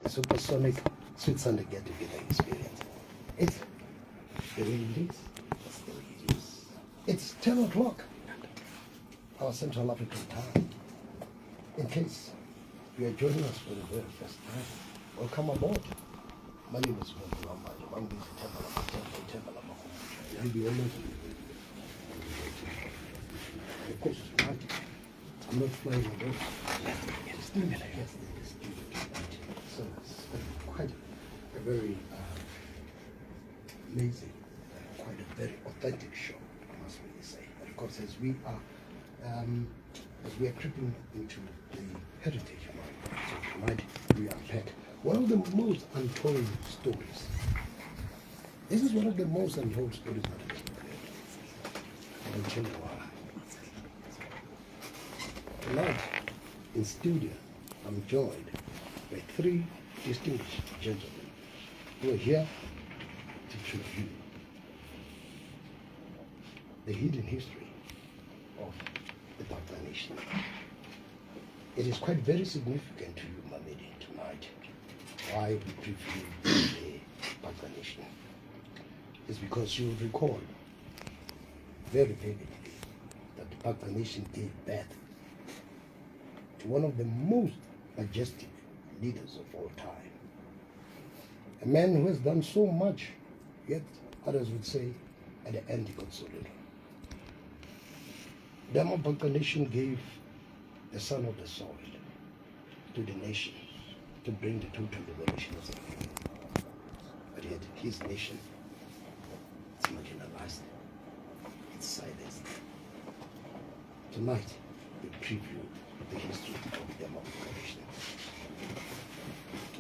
supersonic Switzerland get-together experience. It's the way it is. That's the way it is. It's 10 o'clock, our Central African time. In case you are joining us for the very first time, welcome aboard. My name is Mjoka. I'm busy I'm the owner. Of course, tonight, I'm not flying alone. Yes, in the studio tonight. So it's quite a very amazing, quite a very authentic show, I must really say. Of course, as we are creeping into the heritage month, so tonight we unpack one of the most untold stories. This is one of the most untold stories that has been created. I'll tell you why. Tonight, in studio, I'm joined by three distinguished gentlemen who are here to review the hidden history of the Bhaca nation. It is quite very significant to you, my meeting tonight, why we preview the Bhaca nation. It's because you recall very vividly that the Bhaca nation gave birth to one of the most majestic leaders of all time. A man who has done so much, yet others would say at the end he got so little. The Bhaca nation gave the son of the soil to the nation to bring the total liberation of Africa. But yet his nation is marginalized, it's silenced. Tonight we preview the history of the Bhaca nation.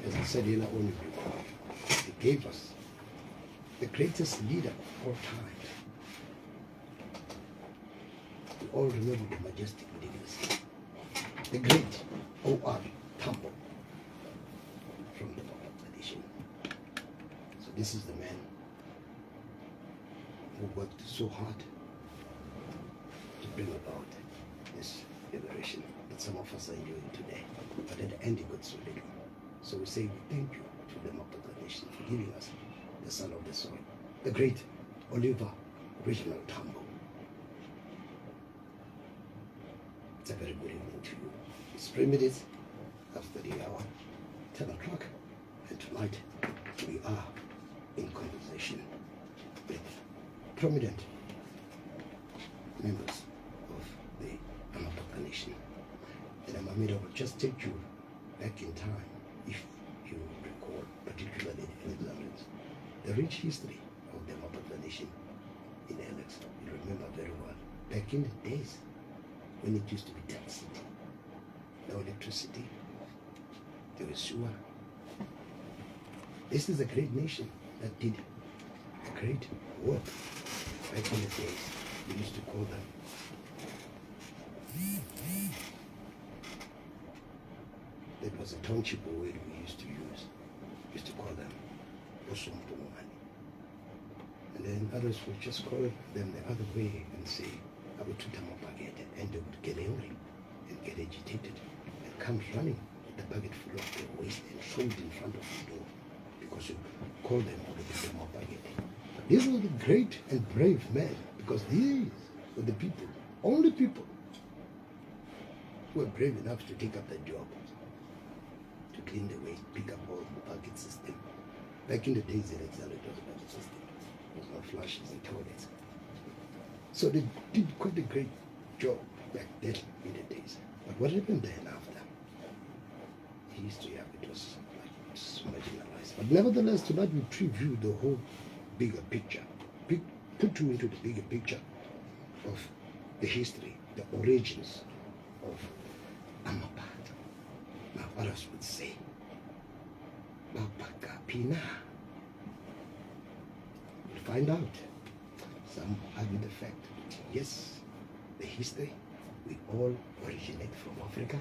As I said in our own review, they gave us the greatest leader of all time. We all remember the majestic legacy. The great O.R. Tambo from the Bhaca nation. So this is the man who worked so hard to bring about this liberation that some of us are enjoying today. But at the end, he got so little. So we say thank you to the Bhaca nation for giving us the son of the soil, the great Oliver Reginald Tambo. It's a very good evening to you. It's 3 minutes after the hour, 10 o'clock, and tonight we are in conversation with prominent members of the Bhaca nation. And I will just take you back in time, if you recall, particularly in Alexandrians, the rich history of the Bhaca nation in Alex. You remember very well, back in the days when it used to be tent city, no electricity, there was sewer. This is a great nation that did a great work back in the days. We used to call them that was a township word we used to use. We used to call them Osumtumani. And then others would just call them the other way and say, Abututamapagete, and they would get angry and get agitated and come running with the bucket full of their waste and throw it in front of the door because you call them Abututamapagete. These were the great and brave men because these were the people, only people who were brave enough to take up that job, to clean the waste, pick up all the bucket system. Back in the days in Exile, it was a bucket system. There was no flushes and toilets. So they did quite a great job back then in the days. But what happened then after? The history of it was like it's marginalized. But nevertheless, tonight we preview the whole bigger picture. Put you into the bigger picture of the history, the origins of Amapata. Now others would say, Bhaca Pina. We'll find out. Some argue the fact that yes, the history, we all originate from Africa.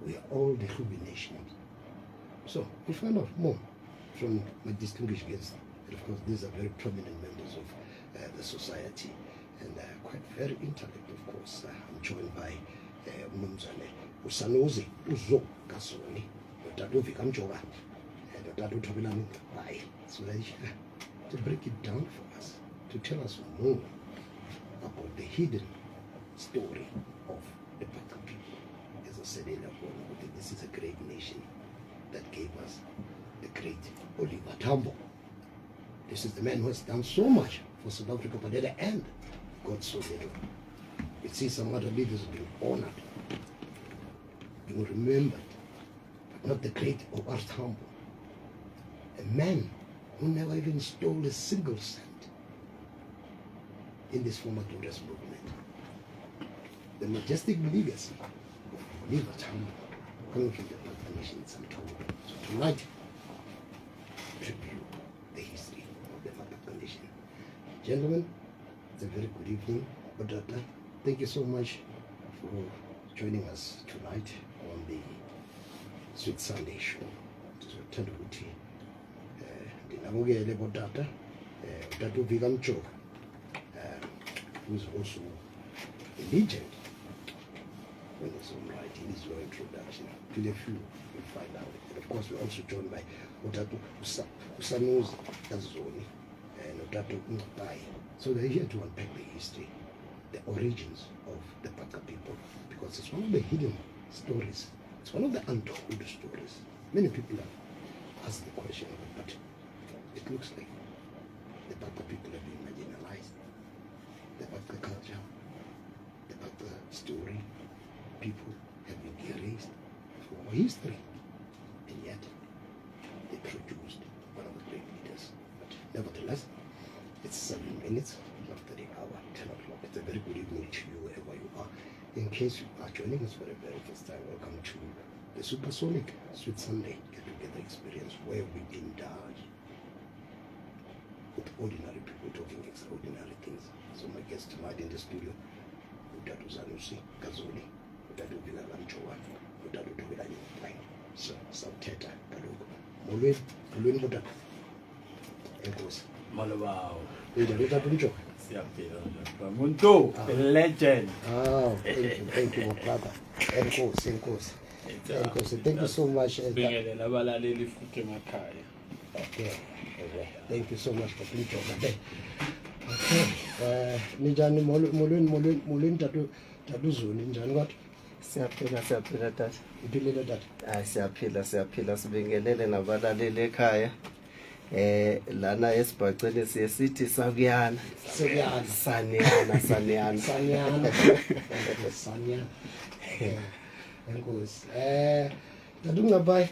We are all the Hubi nations. So we'll find out more from my distinguished guests. And of course, these are very prominent members of the society and quite very intellect, of course. I'm joined by Sanuse, Zoni. notata Vika Mjoka, notata Thobelani Ncapai. So they're here to break it down for us, to tell us more about the hidden story of the Bhaca people. As I said earlier, this is a great nation that gave us the great Oliver Tambo. This is the man who has done so much for South Africa, but at the end, got so little. You see some other leaders being honored, being remembered, but not the great Oliver Tambo. A man who never even stole a single cent in this former glorious movement. The majestic legacy of Oliver Tambo coming from the Bhaca nation in Sanuse. So tonight, tribute the history of the Bhaca nation. Gentlemen, it's a very good evening. Odata, thank you so much for joining us tonight on the Sweet Sunday show. Ndithanda ukuthi ndinabukele bodata utata Vika Mjoka, who is also a legend when it's all right in his your introduction. To the few you find out. And of course we're also joined by Utata Sanuse, Zoni, and Utata Ncapai. So they're here to unpack the history, the origins of the Bhaca people, because it's one of the hidden stories. It's one of the untold stories. Many people have asked the question, but it looks like the Bhaca people have been marginalized. The Bhaca culture, the Bhaca story, people have been erased from our history, and yet they produced one of the great leaders. But nevertheless, it's 7 minutes after the hour, 10 o'clock. It's a very good evening to you wherever you are. In case you are joining us for the very first time, welcome to the Supersonic Sweet Sunday get-together experience, where we indulge with ordinary people talking extraordinary things. So my guest tonight in the studio, Utata Sanuse, Zoni, Utata Vika Mjoka, Utata Thobelani. So Sawuthetha kaloku. Molweni botata. Enkosi. Malabaw. Njani Utata Mjoka? Siyaphila njani. Umuntu, a legend. Oh, thank you, my brother. Enkosi. Thank you so much. Bingelela abalaleli futhi emakhaya. Okay. Thank you so much for being here. Okay. Ninjani molweni tatu Zoni, njani kodwa? Siyaphila tata. Uphilile tata? Siyaphila sibingelele nabalaleli ekhaya. Lana esibhaceni sithi sakuyana. Saniyana. Enkosi. Tatu Ncapai.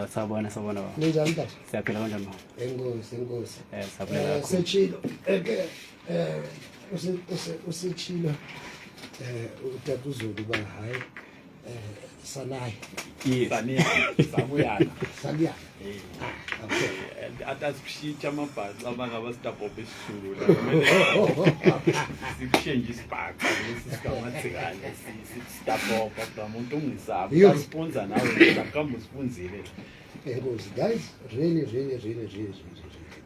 Sabona. Ninjani tata? Siyaphila kanjani mama? Enkosi. Sabona. Sechilo. Usechilo. Utata Zoni ba hayi. Sanai. Sakuyana. Sakuyana. Okay. Atakushintsha amabhasi abangaba stabhobe esisulu la. Sikushintsha isibhaca lesi sikaMadzikane stabhobe kodwa umuntu ungisapho. Usponsor nawe zakhamba usifunzile. Enkosi, guys, really.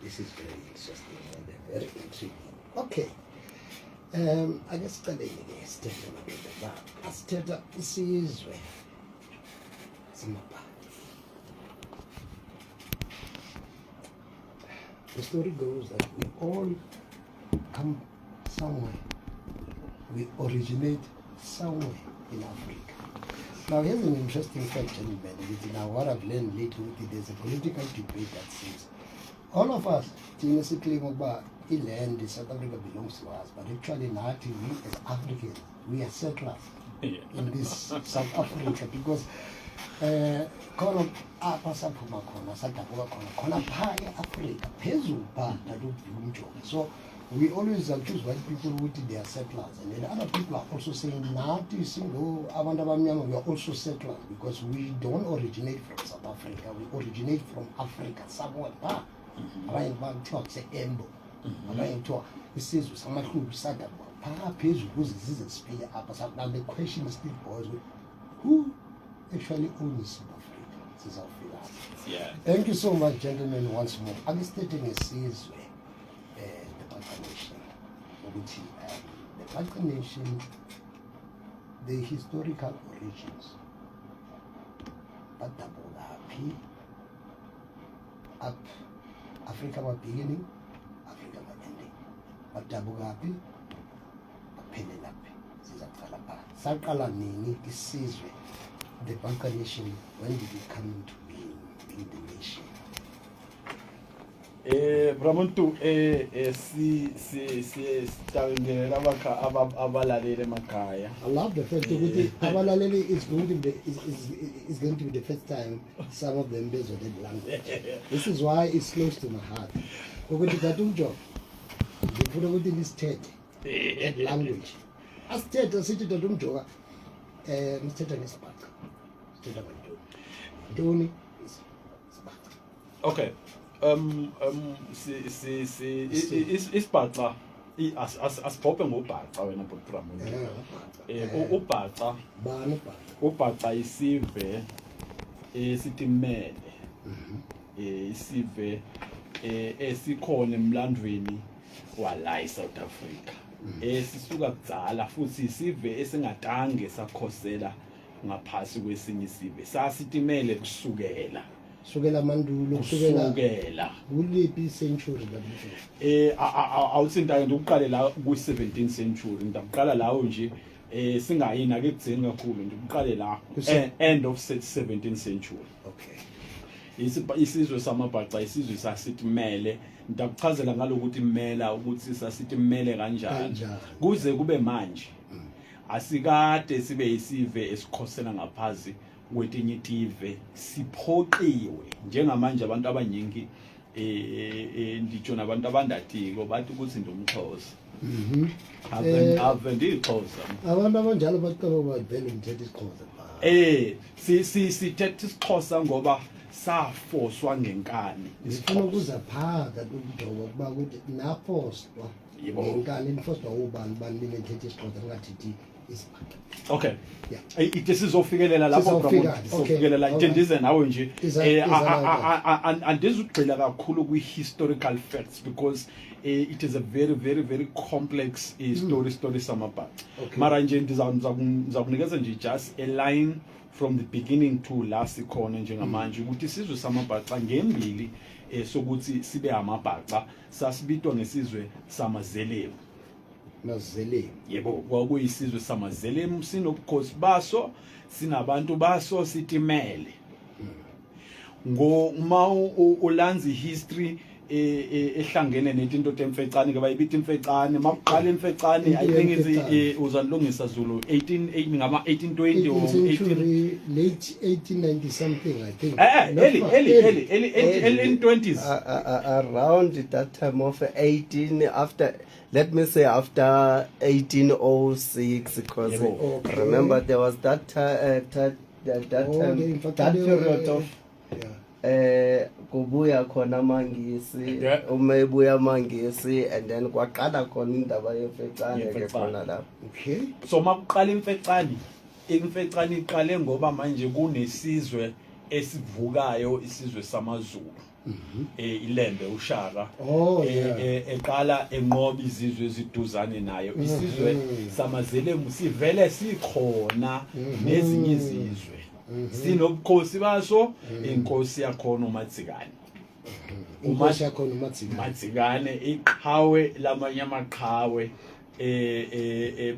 This is very interesting and very intriguing. Okay. Ake siqaleni ke sithethe madoda. Asithetha isizwe samabhaka. The story goes that we all come somewhere. We originate somewhere in Africa. Now here's an interesting fact, gentlemen. Now what I've learned lately, there's a political debate that says all of us, land in South Africa belongs to us, but actually now we as Africans, we are settlers in this South Africa because khona apha saphuma khona sadabuka khona pha eAfrica phezulu pha tatu Mjoka. So we always accuse white people with their settlers, and then other people are also saying nathi singo abantu abamnyama we are also settlers because we don't originate from South Africa, we originate from Africa somewhere pha. Abanye bakuthiwa kuse-Embo, abanye kuthiwa isizwe samaHlubi sadabuka pha phezulu ukuze zize zifike apha. Now the question still boils with who actually owns South Africa. Yeah. Thank you so much, gentlemen, once more. I'm stating a seizwe, the Bhaca nation, which the Bhaca nation, the historical origins, but double up. up Africa my beginning, Africa my ending. Badabuka phi, baphelela phi. Sizaqala phansi. Saqala nini isizwe, the Bhaca nation, when did it come into being the nation? Bramuntu si tabingelela abalaleli emakhaya. I love the fact that Abalaleli is going to be is going to be the first time some of them based on that language. This is why it's close to my heart. Ukuthi thathu Mjoka. Ngifuna ukuthi nisithethe that language. Asithethe sithi thathu Mjoka nisithethe ngesibhaca. Sithetha ngantoni? Ntoni isibhaca? Okay. Isibhaca asibhobhe ngobhaca wena Bramuntu. Ubhaca Bani ubhaca? ubhaca isive esitimele. Isive esikhona emlandweni wala eSouth Africa. Esisuka kudzala futhi isive esingadange sakhosela ngaphasi kwesinye isive. Sasitimele kusukela Sukela mandulo kusukela kuliphi century labisho? Awuthinta ngiqale la ku-17th century ngiqala lawo nje singayina ke kudzeni kakhulu ngiqale la end of 17th century. Okay. Isizwe samabhaca isizwe sasitimele ngiyakuchazela ngalokuthi imela ukuthi sasitimele kanjani kuze kube manje asikade sibe isive esikhosela ngaphazi kwetinye itive siphoqiwe njengamanje abantu abaningi nditsho nabantu abandatiko bathi ukuthi ndumxhosa ave ndixhosa abantu abanjalo bacela ukuba vele ngithethe isixhosa sithethe isixhosa ngoba safoswa ngenkani sifuna ukuza phaka ukujoba kuba ukuthi nafoswa ngenkani nifoswa ubani bani linethethe isixhosa ngathethi isibhaca. Okay. Yeah. This is ofikelela lapho ofikelela intendize nawe nje andizugxila kakhulu kwi-historical facts because it is a very very very complex story samabhaca. Mara nje ndizakunikeza nje just a line from the beginning to last ikhona njengamanje ukuthi isizwe samabhaca ngembili sokuthi sibe amabhaca sasibitwa ngesizwe samazelemu. Mazelemu. Yebo kwakuyisizwe samazelemu sinobukhosi baso sinabantu baso sitimele. Ngoma ulanzi history ehlangene netinto temfecane ke bayibita imfecane makuqala imfecane I think is uzalungisa Zulu 18 ngama 1820 or 18 late 1890 something I think. Early 20s around that time of 18 after let me say after 1806 because remember there was that time that period of kubuya khona mangisi umebuya mangisi and then kwaqala khona indaba yemfecane ke khona lapho. Okay. So makuqala imfecane iqale ngoba manje kunesizwe esivukayo isizwe samaZulu. Ilembe ushaka eqala enqoba izizwe eziduzane nayo isizwe samazelemu sivele sikhona nezinye izizwe sinobukhosi baso inkosi yakhona uMadzikane inkosi yakhona uMadzikane iqhawe lamanye amaqhawe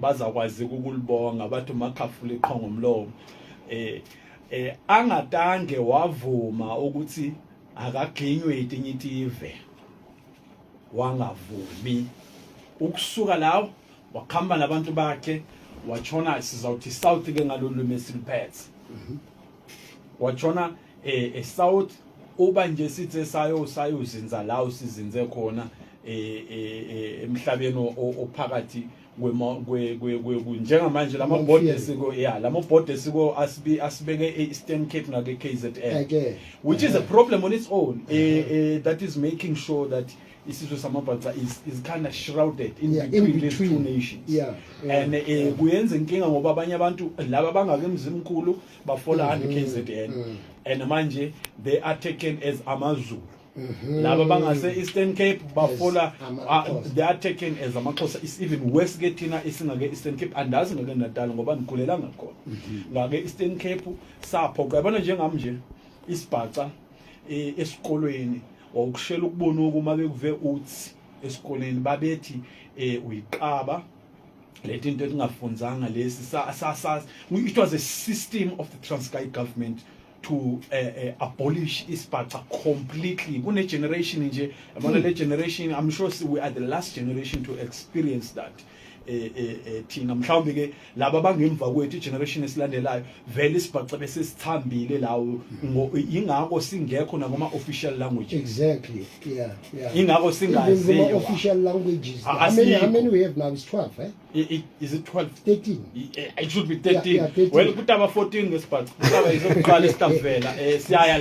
bazakwazi ukulibonga bathi umakhafula iqhongo umlomo angatange wavuma ukuthi akaginywe itinye itive wangavumi ukusuka lawo wakhamba nabantu bakhe wachona sizawuthi south ke ngalolumi esiliphethe wachona south uba nje sithe sayozinza la usizinze khona emhlabeni ophakathi njengamanje lamabhodi siko asibeke Eastern Cape na ke KZN which is a problem on its own that is making sure that isizwe samabhaca is kind of shrouded in between these two nations and kuyenza inkinga ngoba abanye abantu laba bangake emzimkhulu bafola under KZN and manje they are taken as amaZulu. Laba bangase Eastern Cape bafola they are taken as amaXhosa. It's even worse ke thina isingake Eastern Cape andazi ngeke Natal ngoba ngikhulela ngakhona ngake Eastern Cape saphoqa yabona njengami nje isibhaca esikolweni wawukushela ukubona uma bekuve uthi esikoleni babethi uyiqaba lethi into etingafunzanga lesi it was a system of the Transkei government to abolish isibhaca completely. Kune generation nje yabona le generation, I'm sure we are the last generation to experience that. Thina mhlawumbe ke laba bangemva kwethu igeneration esilandelayo vele isibhaca bese sithambile lawo ingakho singekho nakoma official languages. Exactly, yeah. Ingakho singaziyo official languages. How many we have now? It's 12, eh? Is it 12? 13. It should be 13. Yeah, 13. Well, kutaba 14 ngesibhaca. Kutaba izoqala isitavela. Siyaya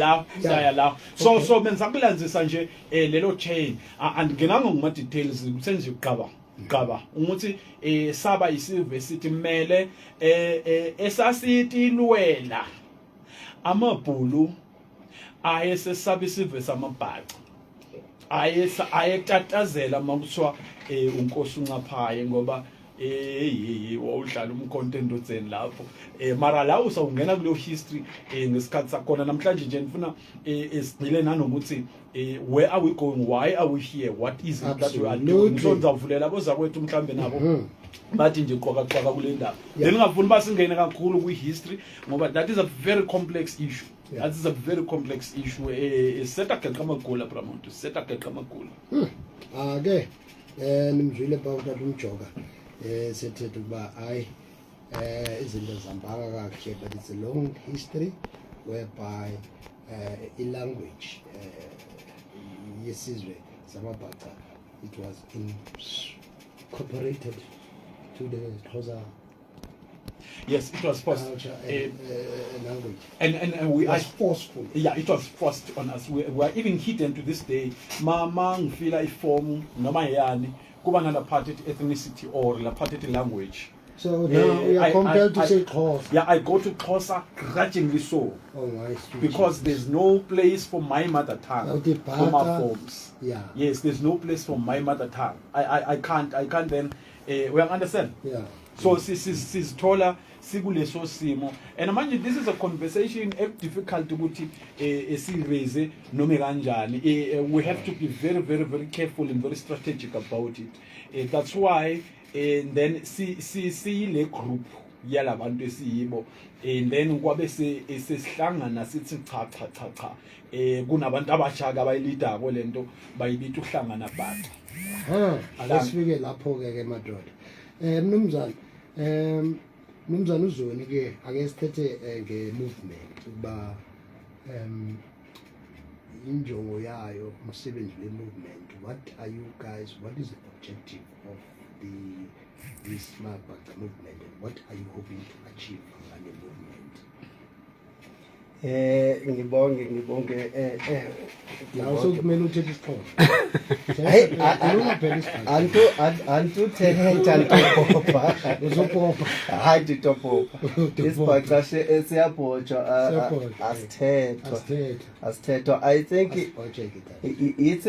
la. So menza kulanzisa nje lelo chain and ngenanga ngoma details senze uqaba ukuthi saba isive sithi mele esasithi lwela amabhulu ayesesaba isive samabhaca ayetatazela makuthiwa unkosi uNcapai ngoba wawudlala umkhonto otseni lapho mara la usawungena kulo history ngesikhathi sakhona namhlanje nje ngifuna sigcile nanokuthi where are we going, why are we here, what is it that we are doing. So ngizavulela boza kwethu mhlambe nabo bathi nje qoqa kule ndaba then ngafuna basingene kakhulu kwi history ngoba that is a very complex issue. That is a very complex issue. Seta geqa amagula Pramuntu, seta geqa amagula. Okay, nimzwile about that Mjoka sethethe ukuba hayi izinto zambanga kakhe, but it's a long history whereby a language yesizwe samabhaca it was incorporated to the Xhosa. Yes, it was forced. Language. And we was forceful. Yeah, it was forced on us. We are even hidden to this day. Mama ngifila iform noma yani kuba na apartheid ethnicity or apartheid language. So now we are compelled to say Xhosa. Yeah, I go to Xhosa grudgingly so. Oh, nice. Because there's no place for my mother tongue for my forms. Yeah. Yes, there's no place for my mother tongue. I can't then we understand. Yeah. So sizithola sikuleso simo, and manje this is a conversation difficult ukuthi esiraise noma kanjani. We have to be very very very careful and very strategic about it. That's why then see le group yalabantu esiyibo, and then kwabe sesihlangana sithi cha kunabantu abashaka abayilidako lento bayibitha uhlangana bhaca. Asifike lapho ke madoda. Mnumzane Mnumzane uZoni ke ake sithethe nge-movement ukuba injongo yayo umsebenzi we-movement. What is the objective of this Bhaca movement, and what are you hoping to achieve from the movement? Ngibonge also kumele uthethe isiXhosa. Antu thetha ntopopa uzopopa hayi titopopa isibhaca siyabhotshwa asithethwa. I think it's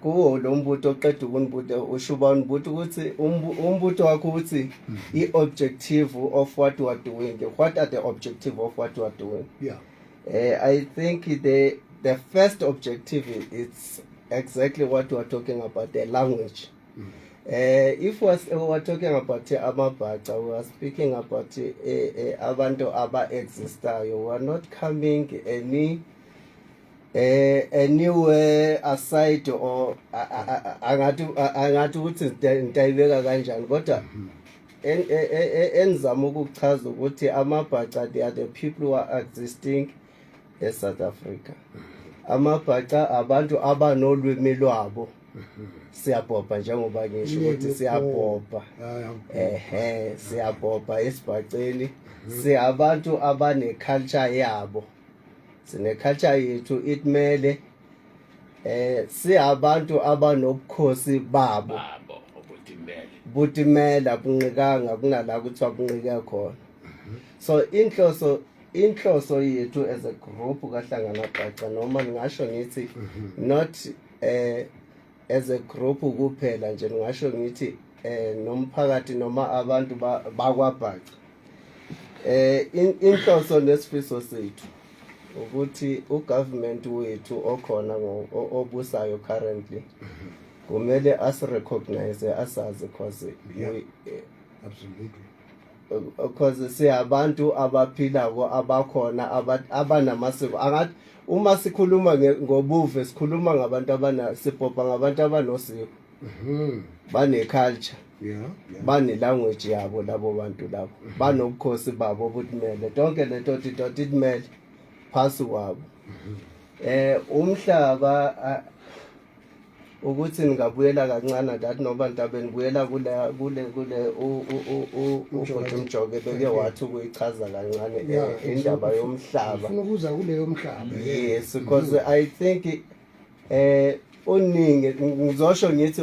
kuwo lo mbuto oqeda ukunbuto ushuba unbuto ukuthi umbutho wakho uthi i-objective of what you are doing. What are the objective of what you are doing? Yeah. I think the first objective is exactly what we are talking about, the language. If we were talking about amabhaca, we are speaking about abantu aba existayo. We are not coming anywhere aside or angathi ukuthi ndayibeka kanjani kodwa enzama ukuchaza ukuthi amabhaca they are the people who are existing in South Africa. Amabhaca abantu abanolwimi lwabo. Siyabhopha njengoba ngisho ukuthi siyabhopha. Siyabhopha esibhaceni. Siyabantu abane culture yabo. Sine culture yethu itmele siyabantu abanobukhosi babo butimela bunqikanga kunala kuthiwa bunqike khona. So inhloso yethu as a group kahlangana Bhaca noma ngisho ngithi not as a group kuphela nje ngisho ngithi nomphakathi noma abantu bakwaBhaca inhloso nesifiso sethu ukuthi ugovernment wethu okhona obusayo currently kumele asirecognize asazi cause absolutely because siyabantu abaphilako abakhona abanamasiko angathi uma sikhuluma ngobuve sikhuluma ngabantu sibhobha ngabantu abanosiko bane-culture bane-language yabo labo bantu labo banobukhosi babo obutimele tonke leto itimele phasi kwabo umhlaba ukuthi ngingabuyela kancane that noba ntabeni buyela kule ubhuti Mjoka beke wathi ukuyichaza kancane indaba yomhlaba ufuna ukuza kuleyo mhlaba yes because I think uningi ngizosho ngithi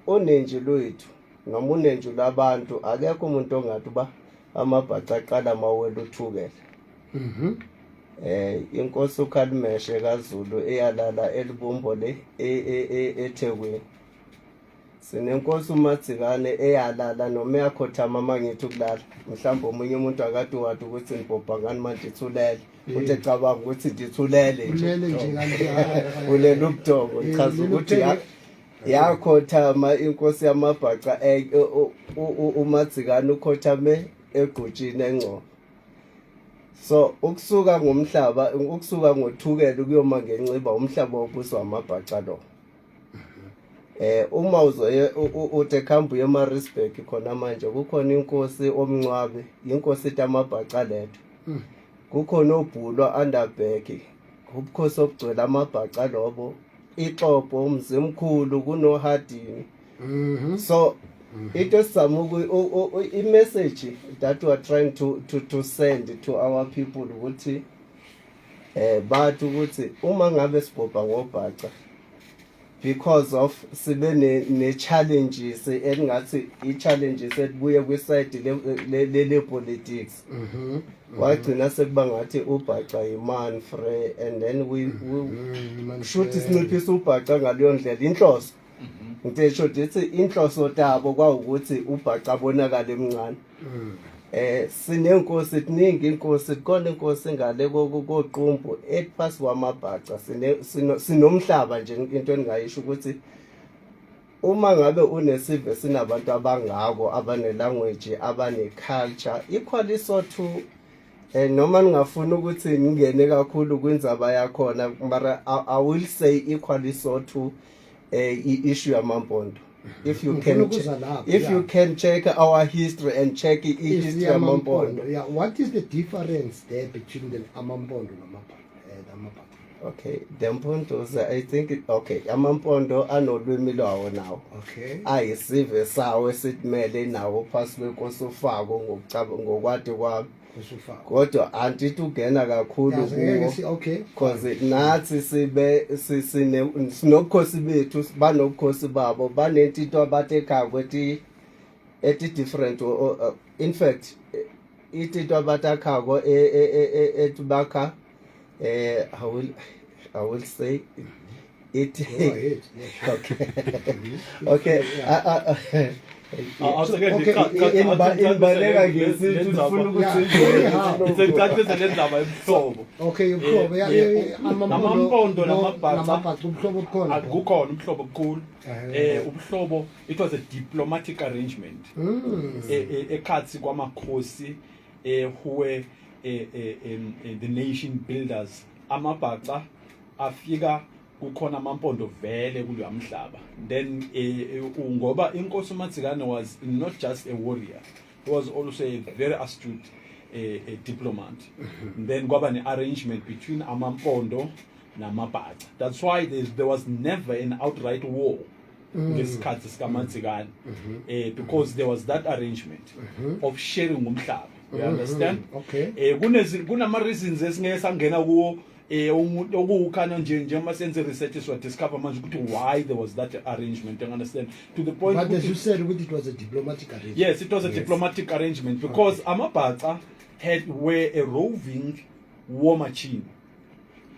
unenje lwethu noma unenje labantu akekho umuntu ongathi ba amabhaca aqala mawela uthukela inkosi uKhalimeshe kaZulu eyalala elibumbo le eThekwini sinenkosi uMadzikane eyalala noma yakhothama mangithi ukulala mhlawumbe omunye umuntu akade wathi ukuthi ngibhobha ngani manje ithulele uthi ecabanga ukuthi ngithulele nje ulela ubudongo chaza ukuthi yakhothama inkosi yamabhaca uMadzikane ukhothame egqutshini engcobo so ukusuka ngomhlaba ukusuka ngothukela kuyoma ngenciba umhlaba wobuswa amabhaca lo uma uzoye uthi khamba eMaritzburg khona manje kukhona inkosi omncwabe inkosi etamabhaca letho kukhona obhulwa Underberg ubukhosi obugcwele amabhaca lobo ixobo umzimkhulu kunoHadini so it is some message that we are trying to send to our people ukuthi bathu ukuthi uma ngabe sibhobha ngobhaca because of sibe ne challenges engathi I challenges ebuye kwi side le politics wagcina sekuba ngathi ubhaca iman free and then we should isinciphisa ubhaca ngaleyo ndlela inhloso ngithe ukuthi inhloso tabo kwawukuthi ubhaca abonakala emncane sinenkosi eziningi inkosi khona inkosi ngale koqumbu ephasi kwamabhaca sinomhlaba nje into engayisho ukuthi uma ngabe unesive sinabantu abangako abane language abane culture equally so to noma ngingafuna ukuthi ngingene kakhulu kwindzaba yakhona mara I will say equally so to issue yamampondo if you can check our history and check history yamampondo what is the difference there between the amampondo namabhaca okay the mpondos I think okay amampondo anolwimi lwawo nawo ayisive sawo esitimele nawo phasi kwenkosi ufako ngokwade kwami kodwa antithi ungena kakhulu because nathi sibe sinobukhosi bethu banobukhosi babo banentito abatheka kwethi different in fact itito abathakako etubaka I will say it okay amampondo namabhaca akukhona umhlobo omkhulu umhlobo it was a diplomatic arrangement ekhathi kwamakhosi who were the nation builders amabhaca afika kukhona amampondo vele kulo mhlaba then ngoba inkosi uMadzikane was not just a warrior, he was also a very astute a diplomat. Then kwaba ne arrangement between amampondo namabhaca. That's why there was never an outright war ngesikhathi sikaMadzikane because there was that arrangement of sharing umhlaba. You understand? Kunama reasons esingeke sangena kuwo umuntu okukhanya nje masenze research is what discover manje ukuthi why there was that arrangement. You understand? To the point but as you said it was a diplomatic arrangement. Yes, it was a diplomatic arrangement because amabhaca were a roving war machine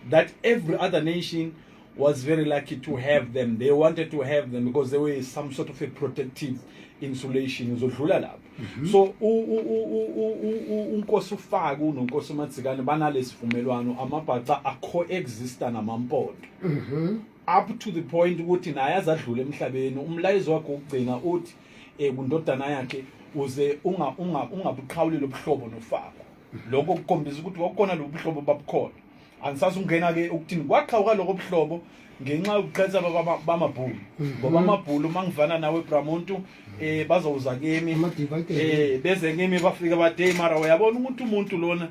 that every other nation was very lucky to have them. They wanted to have them because they were some sort of a protective insulation. So unkosi uFaka unonkosi uMadzikane banalesivumelwano amabhaca coexista namampondo up to the point ukuthi naye azadlula emhlabeni umlayezo wakhe ukugcina uthi kundodana yakhe uze ungabuqhawulile ubuhlobo noFaka lokho kukhombisa ukuthi wakhona lo buhlobo babukhona angisazi ungena ke ukuthini kwaqhawuka lokho buhlobo ngenxa yokuqhetha bamabhulu ngoba amabhulu mangivana nawe Bramuntu bazowuza kimi beze kimi bafika bade mara uyabona ukuthi umuntu lona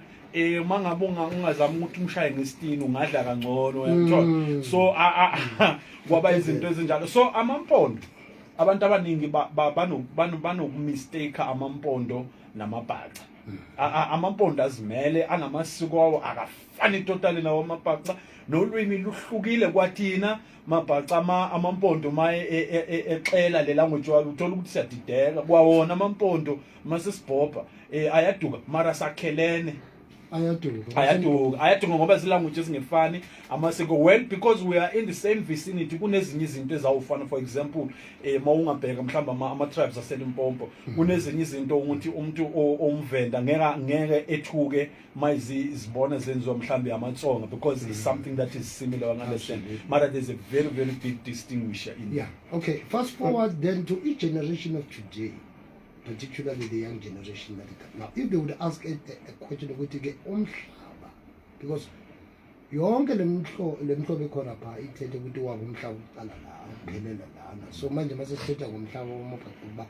mangabunga ungazama ukuthi umshaye ngesitini ungadla kangcono uyabona so kwaba izinto ezinjalo so amampondo abantu abaningi banokumistake amampondo namabhaca amampondo azimele anamasiko awo akafani totally nawo amabhaca nolwimi luhlukile kwathina mabhaca amampondo exela le language walo uthola ukuthi siyadideka kwawona amampondo masesibhopha ayaduka mara sakhelene ayaduka ngoba zilanguage ezingefani amasiko well because we are in the same vicinity kunezinye izinto ezawufana for example mawungabheka mhlamba ama tribes aseLimpopo kunezinye izinto ukuthi umuntu omvenda ngeke ethuke mayizibona zenziwa mhlambe amatsonga because it's something that is similar understand but there's a very very big distinguisher in okay fast forward then to each generation of today, particularly the young generation that now if they would ask a question ukuthi ke umhlaba because yonke lemhlobo ekhona pha ithethe ukuthi wabo umhlaba uqala la uphelela lana so manje mase sithetha ngomhlaba womabhaca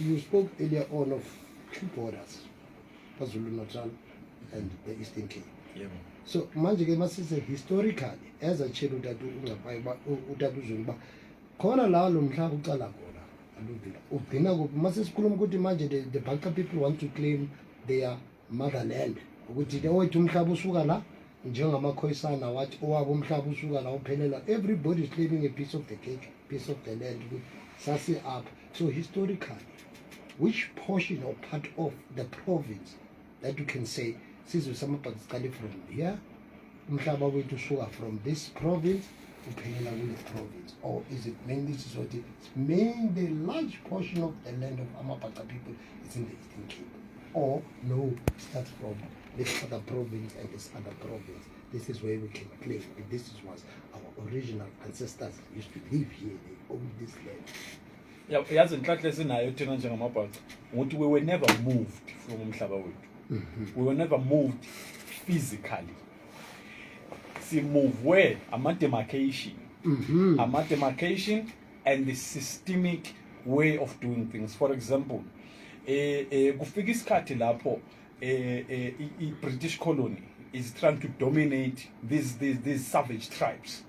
you spoke earlier on of two borders KwaZulu Natal and the Eastern Cape so manje ke masise historically as a child utatu Ncapai utatu Zoni ba khona la lo mhlaba uqala the Bhaca people want to claim their motherland ukuthi owethu umhlaba usuka la njengamakhoyisana wathi owabo umhlaba usuka la uphelela everybody is claiming a piece of the cake, piece of the land sasi up so historically which portion or part of the province that you can say sizwe samabhaca from here umhlaba wethu usuka from this province uphelela kule province or is it mainly Sisoti? It's mainly the large portion of the land of Amabhaca people is in the Eastern Cape or no starts from this other province and this other province. This is where we can claim if this is what our original ancestors used to live here, they owned this land. Yazi inhlanhla esinayo thina njengamabhaca ukuthi we were never moved from umhlaba wethu we were never moved physically move where a demarcation and the systemic way of doing things. For example, kufika isikhathi lapho British colony is trying to dominate these savage tribes.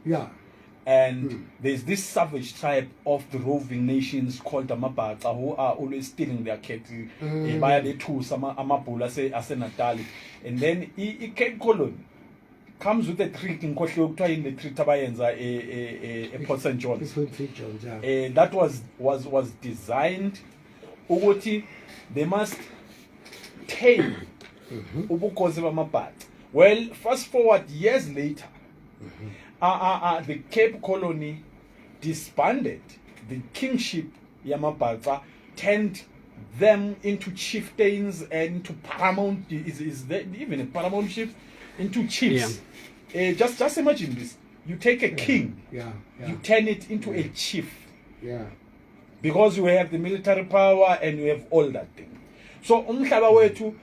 And there's this savage tribe of the roving nations called Amabhaca who are always stealing their cattle via the tools amabhulu ase-Natali. And then Cape Colony comes with a trick in the treat abayenza Port St. John's. That was designed ukuthi they must tame ubukosi bamabhaca. Well, fast forward years later, the Cape Colony disbanded. The kingship Yamabhaca turned them into chieftains and into paramount. Is there even a paramountship? Into chiefs. Just imagine this. You take a king, you turn it into a chief. Because you have the military power and you have all that thing. So umhlaba wethu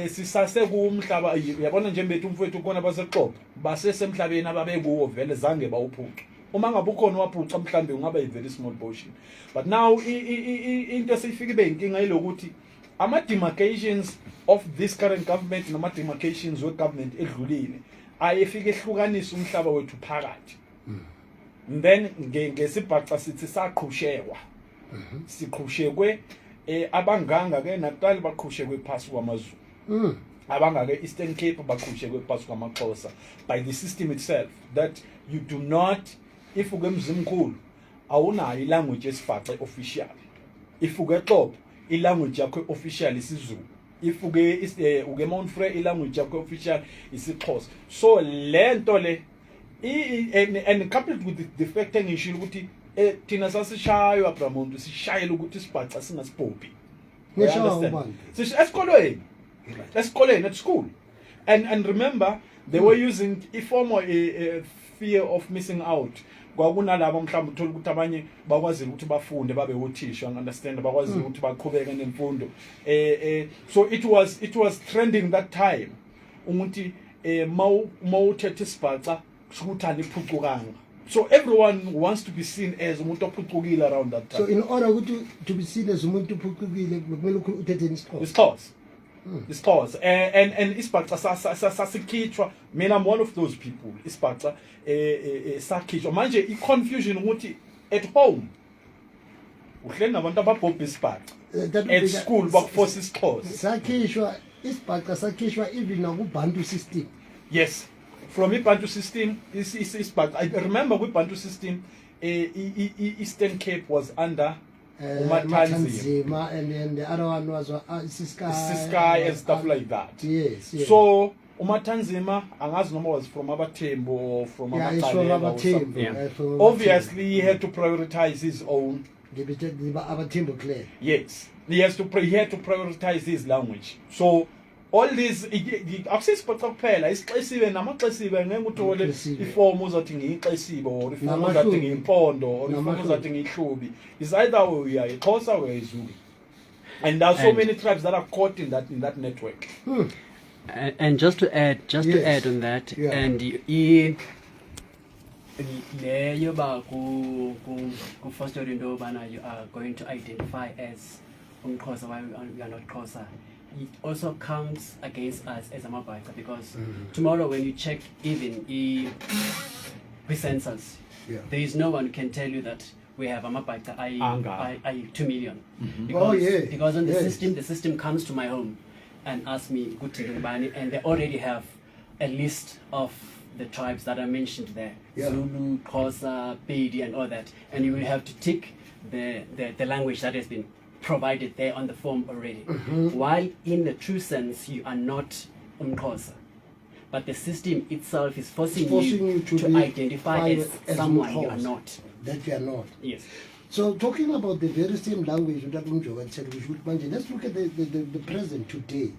sisase kumhlaba uyabona nje bethu umfowethu khona baseqobo basesemhlabeni ababekuwo vele zange bawuphuca. Uma ngabe ukhona waphuca mhlambe ungaba a very small portion. But now into esifike ibe inkinga ilokuthi ama demarcations of this current government nama demarcations we government edlulile ayefike ehlukanisa umhlaba wethu phakathi. Then ngesibhaca sithi saqhushewa. Siqhushekwe abanganga ke Natal baqhushekwe phasi kwaMazulu. Abanga ke Eastern Cape baqhushekwe phasi kwamaXhosa by the system itself that you do not if uke Mzimkhulu awunayo ilanguage esibhaca official. If uke Xhobo ilanguage yakho official isiZulu. If uke Mount Frere ilanguage yakho official isiXhosa. So lento le and coupled with the fact engisho ukuthi thina sasishaywa Bramuntu sishayela ukuthi sibhaca singasibhophi You understand? So esikolweni at school, and remember they were using a form of a fear of missing out. Kwakunalabo mhlawumbe uthola ukuthi abanye bakwazile ukuthi bafunde babe uthisha, understand, bakwazile ukuthi baqhubeke nemfundo. So it was trending that time ukuthi mawuthethe isibhaca sikuthani iphucukanga. So everyone wants to be seen as umuntu ophucukile around that time. So in order to be seen as umuntu ophucukile kumele uthethe isixhosa. Isixhosa. And isibhaca sasikhithwa. Mina I'm one of those people. Isibhaca sakhithwa. Manje i-confusion ukuthi at home uhleli nabantu ababhobha isibhaca. At school bakuforce isixhosa. Sakhishwa isibhaca sakhishwa even nakuBantu system. Yes. From Bantu system, I remember with Bantu system, Eastern Cape was under Matanzima, and then the other one was Siskai and stuff like that. Yes. So Umatanzima, Angas number was from Abatembo or from Abatembo or something. Obviously, he had to prioritize his own. Yes, he had to prioritize his language. So. All these access kuphela isixesibe namaxesibe ngeke uthole iform uzothi ngiyixesibe or iform uzothi ngiyimpondo or iform uzothi ngiyihlubi. Is either way you are Xhosa or Zulu, and there are so many tribes that are caught in that network. And just to add on that, and you foster you are going to identify as Xhosa while you are not Xhosa. It also counts against us as Amabhaca because tomorrow when you check even the census, there is no one who can tell you that we have Amabhaca I 2 million. Because on the system comes to my home and asks me Thobelani, and they already have a list of the tribes that are mentioned there. Zulu, Xhosa, Pedi and all that. And you will have to tick the language that has been provided there on the form already. While in the true sense you are not Xhosa, but the system itself is forcing you to identify as someone you are not. That you are not. Yes. So talking about the very same language that Mjoka said we should manage, let's look at the present today.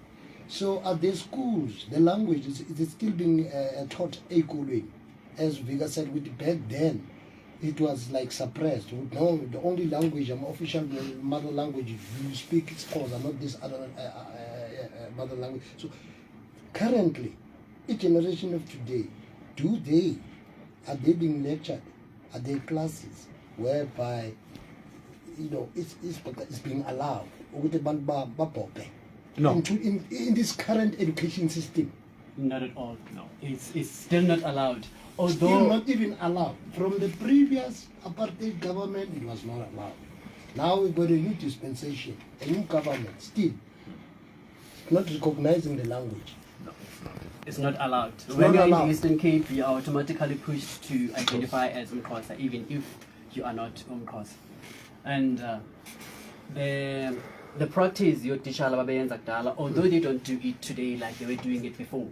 So at the schools, the language is still being taught equally, as Vika said. With back then, it was like suppressed. No, the only language, official mother language you speak is Xhosa, not this other mother language. So currently, a generation of today, are they being lectured? Are there classes whereby it's being allowed? No. In this current education system. Not at all. No, it's still not allowed. Although Still not even allowed. From the previous apartheid government, it was not allowed. Now we've got a new dispensation, a new government, still not recognizing the language. no, it's not allowed. When you're in the Eastern Cape, you are automatically pushed to identify as Xhosa, even if you are not Xhosa. And the practice your teacher although they don't do it today like they were doing it before,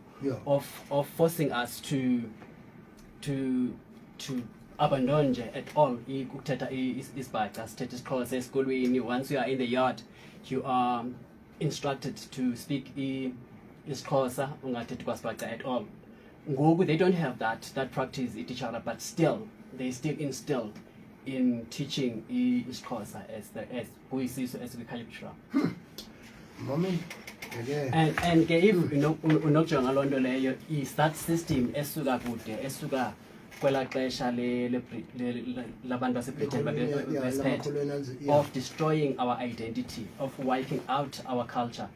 of forcing us to abandon at all ukuthetha isibhaca sithetha isiXhosa esikolweni. Once you are in the yard, you are instructed to speak isiXhosa, ungathethi kwasibhaca at all. Ngoku they don't have that practice teacher, but still they still instill in teaching isiXhosa as kuyisiso esikwikhaliptra. And ke if unokujonga loo nto leyo is that system esuka kude esuka kwela xesha labantu baseBritain of destroying our identity, of wiping out our culture.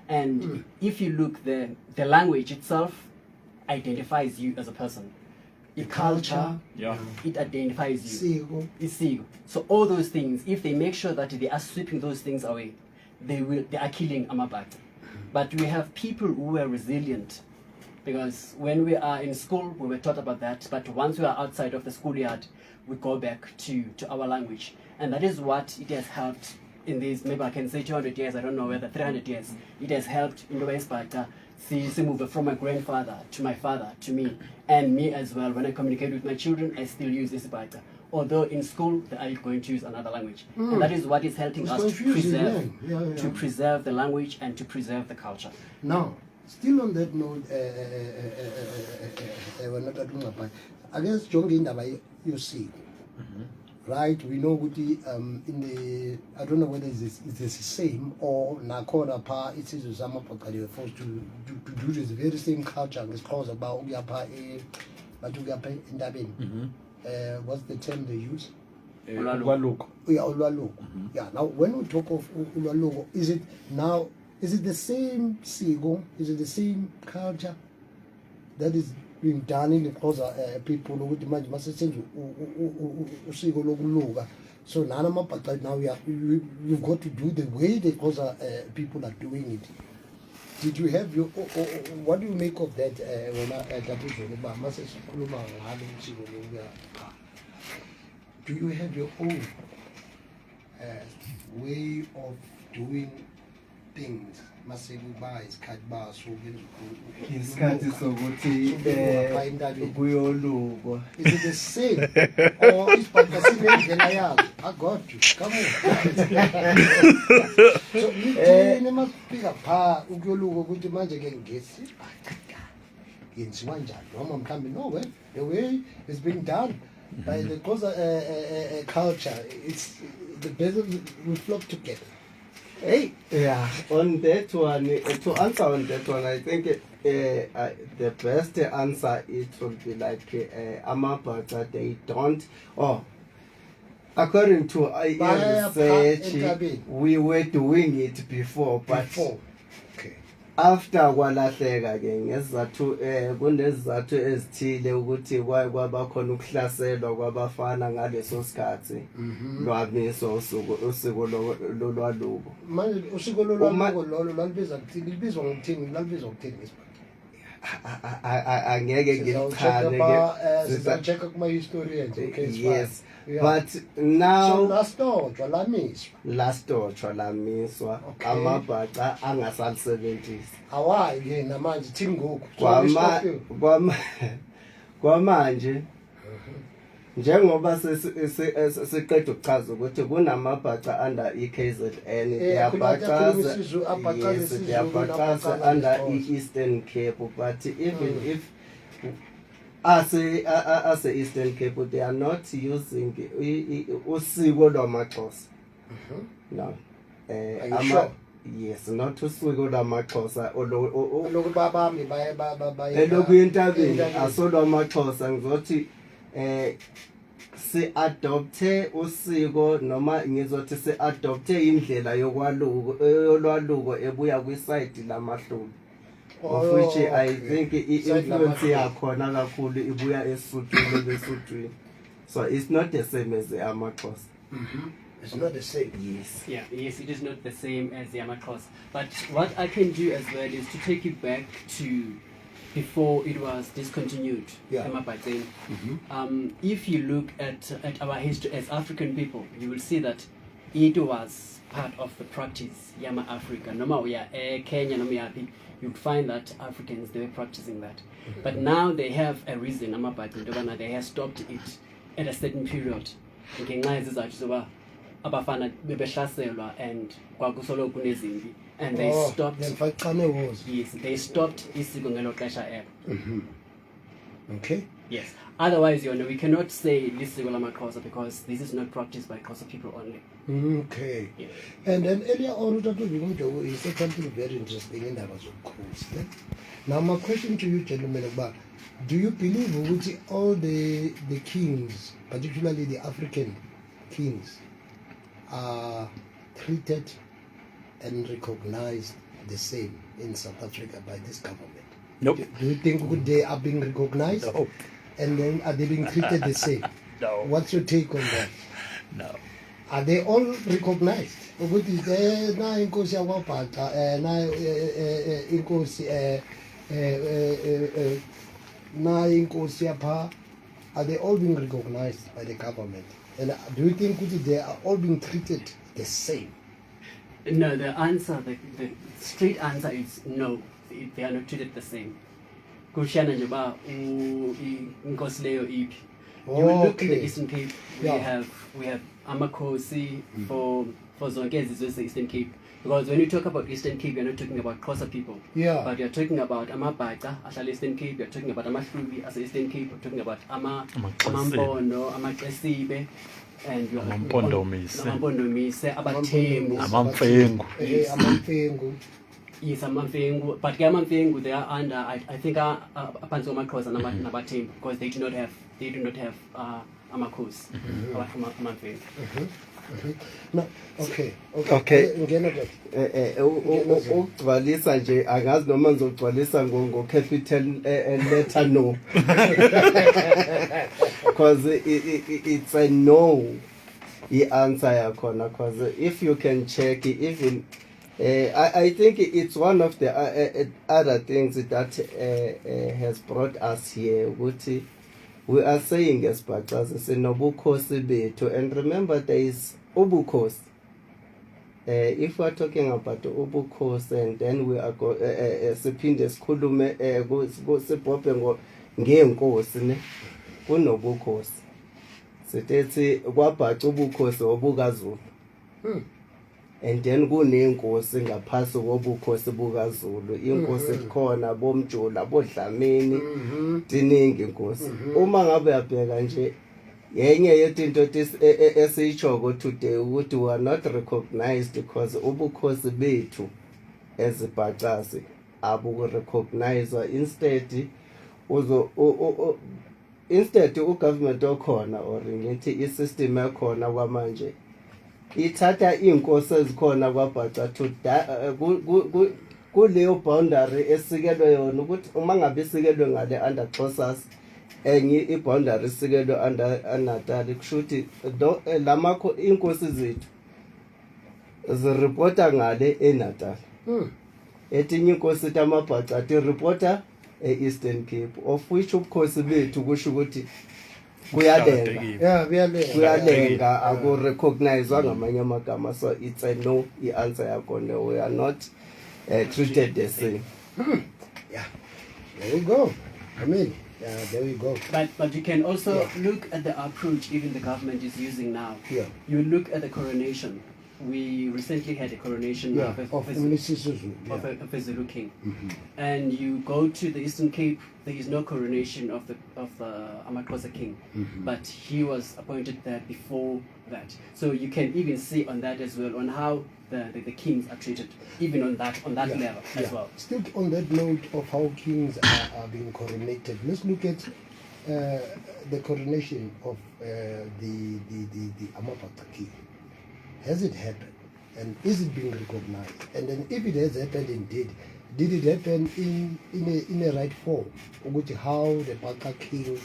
And if you look, the language itself identifies you as a person. The culture, it identifies you. Isiko. So all those things, if they make sure that they are sweeping those things away, they are killing Amabhaca. But we have people who were resilient, because when we are in school, we were taught about that. But once we are outside of the schoolyard, we go back to our language. And that is what it has helped in these, maybe I can say 200 years, I don't know whether 300 years. It has helped in the West Bhaca, see move from my grandfather to my father to me, and me as well. When I communicate with my children, I still use this Bhaca. although in school they are going to use another language. And that is what is helping It's us to confusing, preserve, to preserve the language and to preserve the culture. Now, still on that note, we're not at Ncapai. Against Jongi Indaba, you see, right? We know with the in the, I don't know whether it's the same or Nakora Pa, it is Zama Paka, they were forced to do this very same culture. It's called about Uyapa, but Uyapa Indabin. What's the term they use? Ulwaluko. Yeah, Ulwaluko. Yeah, now when we talk of Ulwaluko, is it the same sigo? Is it the same culture that is being done in the cause people with the magic usigo lokuluka? So nana mapata now you've got to do the way the cause people are doing it. Did you have your what do you make of that when do you have your own way of doing things? Isikhathi sokuthi kuyolukwa. Is it the same? Or is Pakasine I got you. Come on. So you must pick up ukuyoluka ukuthi manje ke ngesi. Yenziwa njani? Noma mhlambi no way. The way it's being done by the cause culture, it's the best we flock together. Hey, yeah, on that one, to answer on that one, I think the best answer it would be like Amabata, they don't, according to research, we were doing it before, but after kwalahleka ke ngesizathu kunezizathu ezithile ukuthi kwabakhona ukuhlaselwa kwabafana ngaleso sikhathi lwamiso usiko lolwaluko manje usiko lolwaluko lolo lalibizwa ngokuthini angeke ngilichane ke sizacheka kuma historians. Okay, yes, yeah. But now so last door lamiswa amabhaca angasalisebenzisi awayi ke namanje thini ngoku kwamanje njengoba siqeda ukuchaza ukuthi kunamabhaca under iKZN yabhaca under Eastern Cape, but even if as a Eastern Cape they are not using usiko lwamaXhosa. No. Are you sure? Yes, not usiko lwamaXhosa lokubabami baye elokuyintabeni asolwamaXhosa ngizothi si-adopte usiko noma ngizothi si-adopte indlela yolwaluko ebuya kwisayidi lamahlulu, of which I think i-influence yakhona kakhulu ibuya eSuthwini. So it's not the same as the AmaXhosa. It's not the same. Yes. Yeah, yes, it is not the same as the AmaXhosa. But what I can do as well is to take you back to before it was discontinued. If you look at our history as African people, you will see that it was part of the practice Yama Africa. No matter Kenya, no matter you'd find that Africans they were practicing that. But now they have a reason. They have stopped it at a certain period. And they stopped. Yes, they stopped isiko ngelo xesha elo. Okay. Yes. Otherwise, we cannot say lisiko lamaXhosa because this is not practiced by Xhosa people only. Okay. Yeah. And then earlier on, Mjoka, he said something very interesting in that was of course. Now my question to you, gentlemen, about do you believe that all the kings, particularly the African kings, are treated and recognized the same in South Africa by this government? Nope. Do you think they are being recognized? No. And then are they being treated the same? No. What's your take on that? No. Are they all recognized? Ukuthi na inkosi yakwaBhaca na inkosi na inkosi yapha, are they all being recognized by the government? And do you think they are all being treated the same? No, the answer, the straight answer is no. They are not treated the same. Kushana nje ba inkosi leyo iphi. You will look in the Okay. Eastern Cape. Yeah. We have Amakosi for Zonke is the Eastern Cape. Because when you talk about Eastern Cape, you're not talking about Xhosa people. Yeah. But you're talking about Bhaca as Eastern Cape. You're talking about Amahlubi as Eastern Cape. You're talking about Amampondo, Amaqesibe, and you're Amampondomise. Abathembu. Amamfengu. Amamfengu. Yes, Amamfengu. But Amamfengu, they are under. I think Apanzo Makos and Nabathembu, because they do not have Amakos. Amamfengu. No, okay. Ngena ukugcwalisa nje angazi noma ngizogcwalisa ngo-capital letter no. Because it's a no i-answer yakhona, because if you can check even I think it's one of the other things that has brought us here ukuthi we are saying as Bhaca sinobukhosi bethu, and remember there is ubukhosi. If we are talking about ubukhosi, and then we are siphinde sikhulume sibhobhe ngenkosi ne kunobukhosi. Sithethi kwaBhaca ubukhosi obukaZulu. And then kunenkosi ngaphasi kobukhosi bukaZulu. Inkosi khona bomJola boDlamini tiningi inkosi. Uma ngabe yabheka nje yenye yezinto esiyishoko today ukuthi we are not recognized because ubukhosi bethu as Bhacasi abu recognize. Instead ugovernment okhona or ngithi isystem ekhona kwamanje ithatha inkosi ezikhona kwaBhaca to kuleyo boundary esikelwe yona ukuthi uma ngabe isikelwe ngale under Xhosas enye iboundary isikelwe under Natal kushuthi lamakho inkosi zethu zireporta ngale eNatal. Etinye inkosi tamaBhaca ti-reporta e-Eastern Cape, of which ubukhosi bethu kusho ukuthi kuyalenga akurecognizwa ngamanye amagama. So it's a no i-answer yakho no. We are not treated the same. Yeah, there we go. I mean, there we go. But you can also look at the approach even the government is using now. Yeah. You look at the coronation. We recently had a coronation of a Zulu king. And you go to the Eastern Cape, there is no coronation of the Amaxhosa king, but he was appointed there before that. So you can even see on that as well, on how the kings are treated, even on that level as well. Still on that note of how kings are being coronated, let's look at the coronation of the Amabhaca king. Has it happened? And is it being recognized? And then if it has happened indeed, did it happen in a right form? Which how the Bhaca king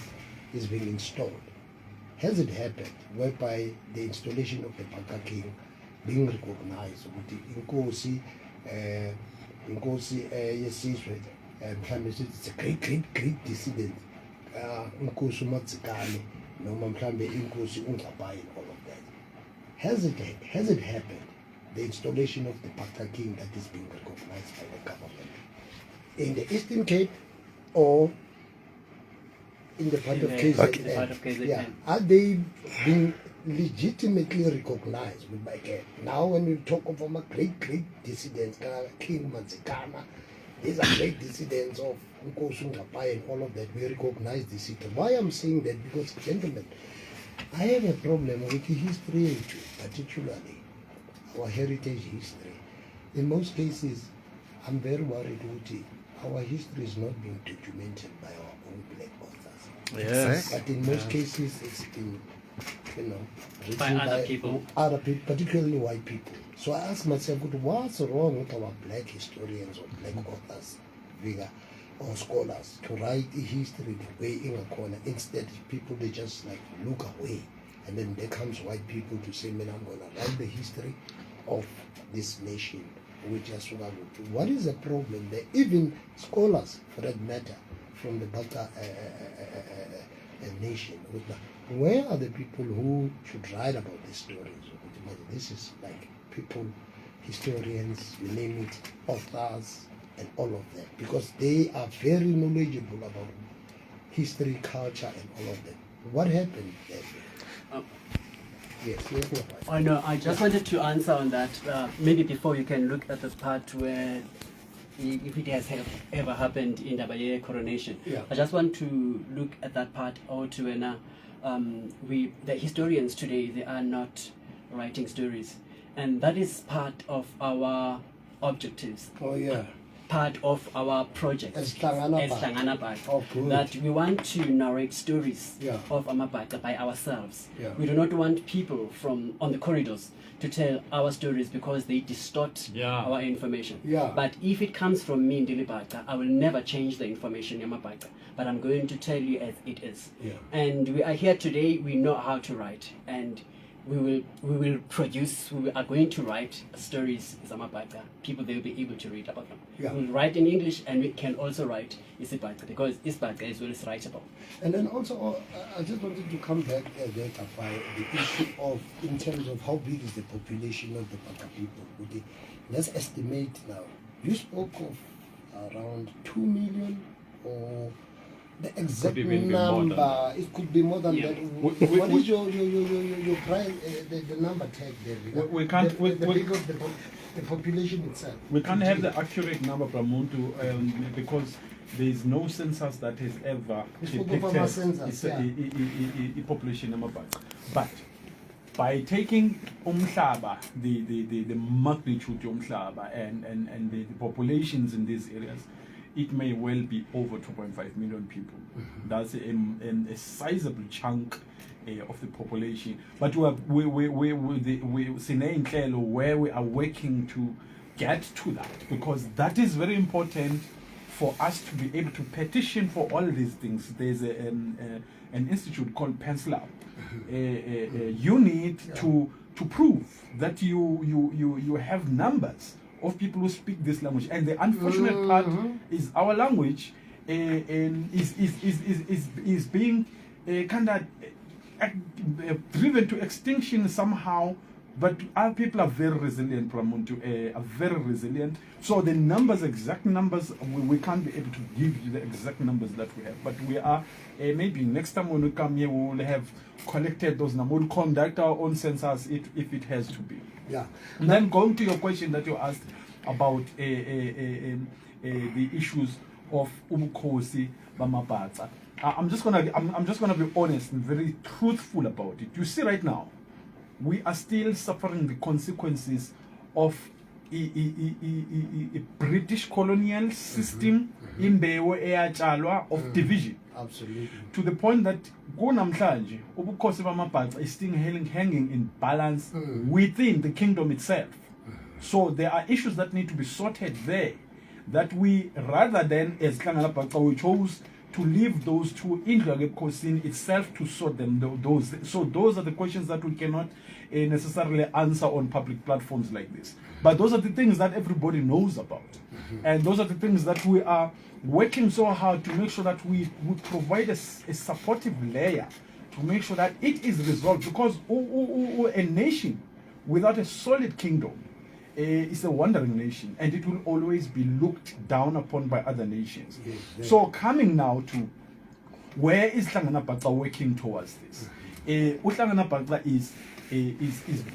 is being installed? Has it happened whereby the installation of the Bhaca king being recognized? Inkosi yesizwe mhlambe it's a great descendant Inkosi uMadzikane noma mhlambe Inkosi Ncapai and all of that. Has it happened, the installation of the Bhaca king that is being recognized by the government in the Eastern Cape or in the part of KZN? Yeah, are they being legitimately recognized with Bhaca? Now when we talk of great dissidents, King Madzikana, these are great dissidents of Nkosi Ncapai and all of that, we recognize this system. Why I'm saying that? Because, gentlemen, I have a problem with history, particularly our heritage history. In most cases, I'm very worried that our history is not being documented by our own black authors. Yes. But in most cases, it's been, written By other people, particularly white people. So I ask myself, what's wrong with our black historians or black authors, Vika, or scholars to write the history the way in a corner? Instead, people they just like look away, and then there comes white people to say, "Man, I'm gonna write the history of this nation." We just what is the problem there? Even scholars, for that matter, from the Bhaca nation, where are the people who should write about these stories? This is like people, historians, you name it, authors, and all of that, because they are very knowledgeable about history, culture, and all of that. what happened then? Yes, Ncapai. Oh no, I just wanted to answer on that. Maybe before you can look at the part where if it has ever happened in the coronation. Yeah. I just want to look at that part or to the historians today, they are not writing stories. And that is part of our objectives. Oh yeah. Part of our project As Hlangana. Oh, good. that we want to narrate stories Yeah. of Amabhaca by ourselves. Yeah. We do not want people from on the corridors to tell our stories because they distort our information. Yeah. But if it comes from me, Ndili Bhaca, I will never change the information in Amabhaca, but I'm going to tell you as it is. Yeah. And we are here today, we know how to write, and we are going to write stories in Amabhaca. People, they will be able to read about them. Yeah. We'll write in English, and we can also write Isibhaca because Isibhaca is well writable. And then also, I just wanted to come back there, Ncapai, the issue of, in terms of how big is the population of the Bhaca people. Okay, let's estimate now. You spoke of around 2 million, or the exact number. It could be more than that. What is your price, the number tag there? We can't. The population itself. We can't have the accurate number, Pramuntu, because there is no census that has ever depicted a population number. But by taking umhlaba, the magnitude of umhlaba and the populations in these areas, it may well be over 2.5 million people. Mm-hmm. That's a sizable chunk of the population. But we where we are working to get to that, because that is very important for us to be able to petition for all these things. There's an institute called Pencil Up. You need to prove that you have numbers of people who speak this language, and the unfortunate part is our language is being kind of driven to extinction somehow. But our people are very resilient, Pramuntu, are very resilient. So the numbers, exact numbers, we can't be able to give you the exact numbers that we have. But we are, maybe next time when we come here, we will have collected those numbers. We'll conduct our own census if it has to be. Yeah. And then going to your question that you asked about the issues of Umkhosi Bamabhaca. I'm just gonna be honest and very truthful about it. You see, right now, we are still suffering the consequences of a British colonial system in the of division. Absolutely. To the point that Gonamhlanje, Ubukhosi Bamabhaca is still hanging in balance within the kingdom itself. So there are issues that need to be sorted there, that we, rather than as Kangalabhaca, we chose to leave those two in Kosin itself to sort them. So those are the questions that we cannot necessarily answer on public platforms like this. But those are the things that everybody knows about. And those are the things that we are working so hard to make sure that we provide a supportive layer to make sure that it is resolved. Because a nation without a solid kingdom is a wandering nation, and it will always be looked down upon by other nations. Yes. So coming now to where is Hlanganabhaca working towards this? Hlanganabhaca is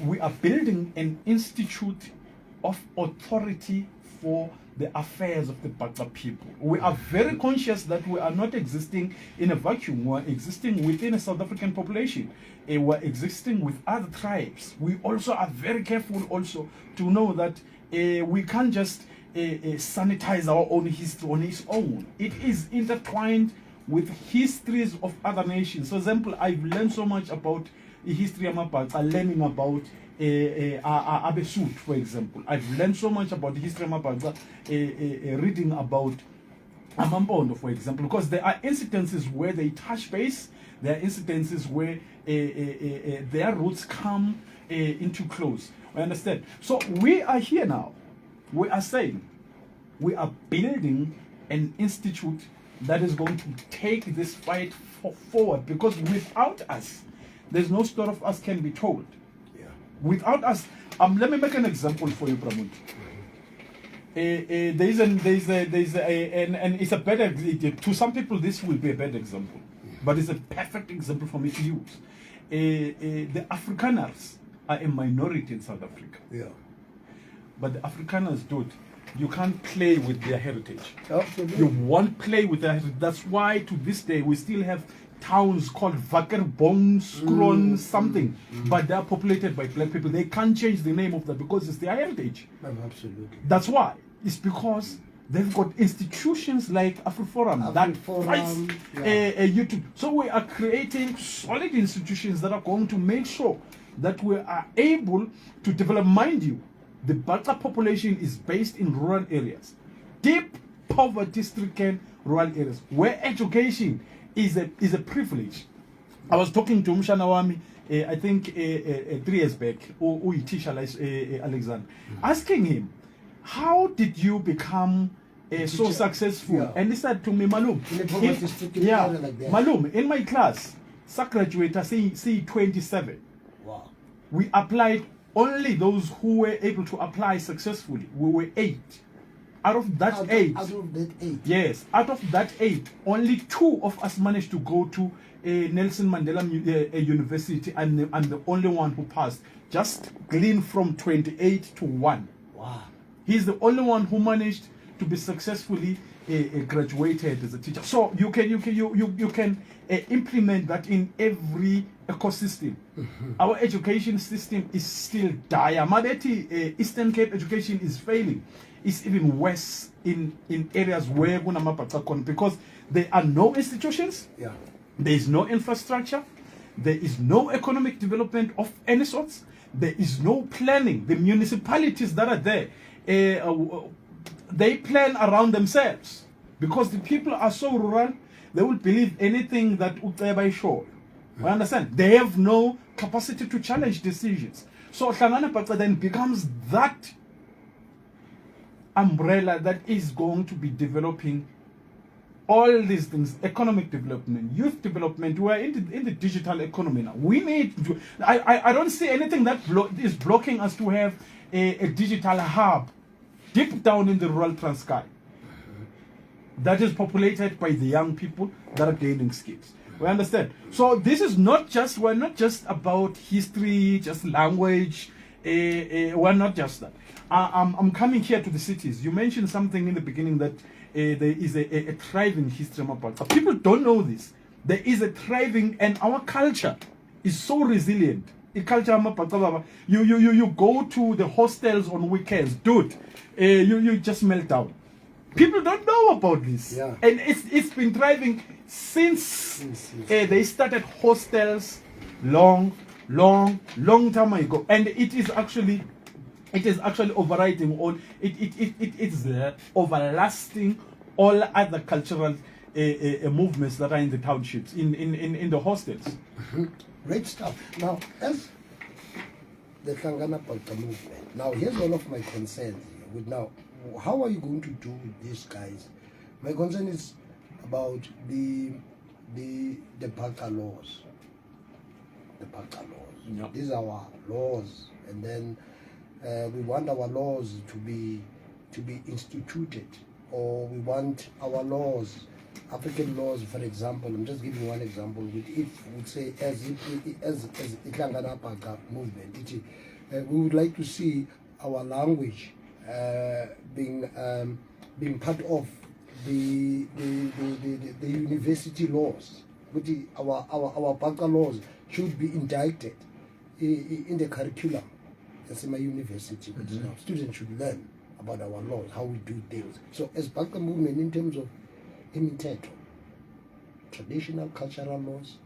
we are building an institute of authority for the affairs of the Bhaca people. We are very conscious that we are not existing in a vacuum. We are existing within a South African population. We are existing with other tribes. We also are very careful also to know that we can't just sanitize our own history on its own. It is intertwined with histories of other nations. For example, I've learned so much about the history of Mabhaca, learning about Abesut, for example. I've learned so much about the history of Mabhaca, reading about Amampondo, for example, because there are incidences where they touch base, there are incidences where their roots come into close. I understand. So we are here now. We are saying we are building an institute that is going to take this fight forward, because without us, there's no story of us can be told. Without us, let me make an example for you, Pramut. And it's a better, to some people this will be a bad example. but it's a perfect example for me to use. The Afrikaners are a minority in South Africa. Yeah. But the Afrikaners, dude, you can't play with their heritage. Absolutely. You won't play with their heritage. That's why to this day we still have towns called Vakerbong, Skron, something. But they are populated by black people. They can't change the name of that because it's their heritage. Absolutely. That's why. It's because they've got institutions like AfriForum that fights YouTube. So we are creating solid institutions that are going to make sure that we are able to develop. Mind you, the Bhaca population is based in rural areas, deep poverty-stricken rural areas, where education is a privilege. I was talking to Mshana Wami, I think 3 years back, Uitisha Alexander, asking him, how did you become so successful? Yeah. And he said to me, Malum, In a poverty-stricken area like that. Malum, in my class, graduate, say 27. Wow. We applied only those who were able to apply successfully. We were 8. Out of that 8. Out of that 8. Yes, out of that 8, only 2 of us managed to go to Nelson Mandela University, and I'm the only one who passed. Just glean from 28 to 1. Wow. He's the only one who managed to be successfully graduated as a teacher. So you can implement that in every ecosystem. Our education system is still dire. Mabeti Eastern Cape education is failing. It's even worse in areas where because there are no institutions. Yeah. There is no infrastructure. There is no economic development of any sorts. There is no planning. The municipalities that are there, they plan around themselves because the people are so rural. They will believe anything that Uteba show. I understand. They have no capacity to challenge decisions. So Hlangana Bhaca then becomes that umbrella that is going to be developing all these things: economic development, youth development. We are in the digital economy now. We need to. I don't see anything that is blocking us to have a digital hub deep down in the rural Transkei that is populated by the young people that are gaining skills. We understand. So this is not just, we're not just about history, just language. We're not just that. I'm coming here to the cities. You mentioned something in the beginning that there is a thriving history of Bhaca. People don't know this. There is a thriving, and our culture is so resilient. The culture of Bhaca, you go to the hostels on weekends, dude. You just melt down. People don't know about this. Yeah. And it's been thriving since they started hostels long time ago. And it is actually overriding all, it's overlasting all other cultural movements that are in the townships, in the hostels. Great stuff. Now, as the Hlangana Bhaca movement, now here's one of my concerns here. With now, how are you going to do with these guys? My concern is about the Bhaca laws. The Bhaca laws. Yep. These are our laws, and then we want our laws to be instituted, or we want our laws, African laws, for example. I'm just giving one example. If we say as Hlangana Bhaca movement, we would like to see our language being part of the university laws. Our Bhaca laws should be indicted in the curriculum as in my university. But you know, students should learn about our laws, how we do things. So as Bhaca movement, in terms of imiteto, traditional cultural laws,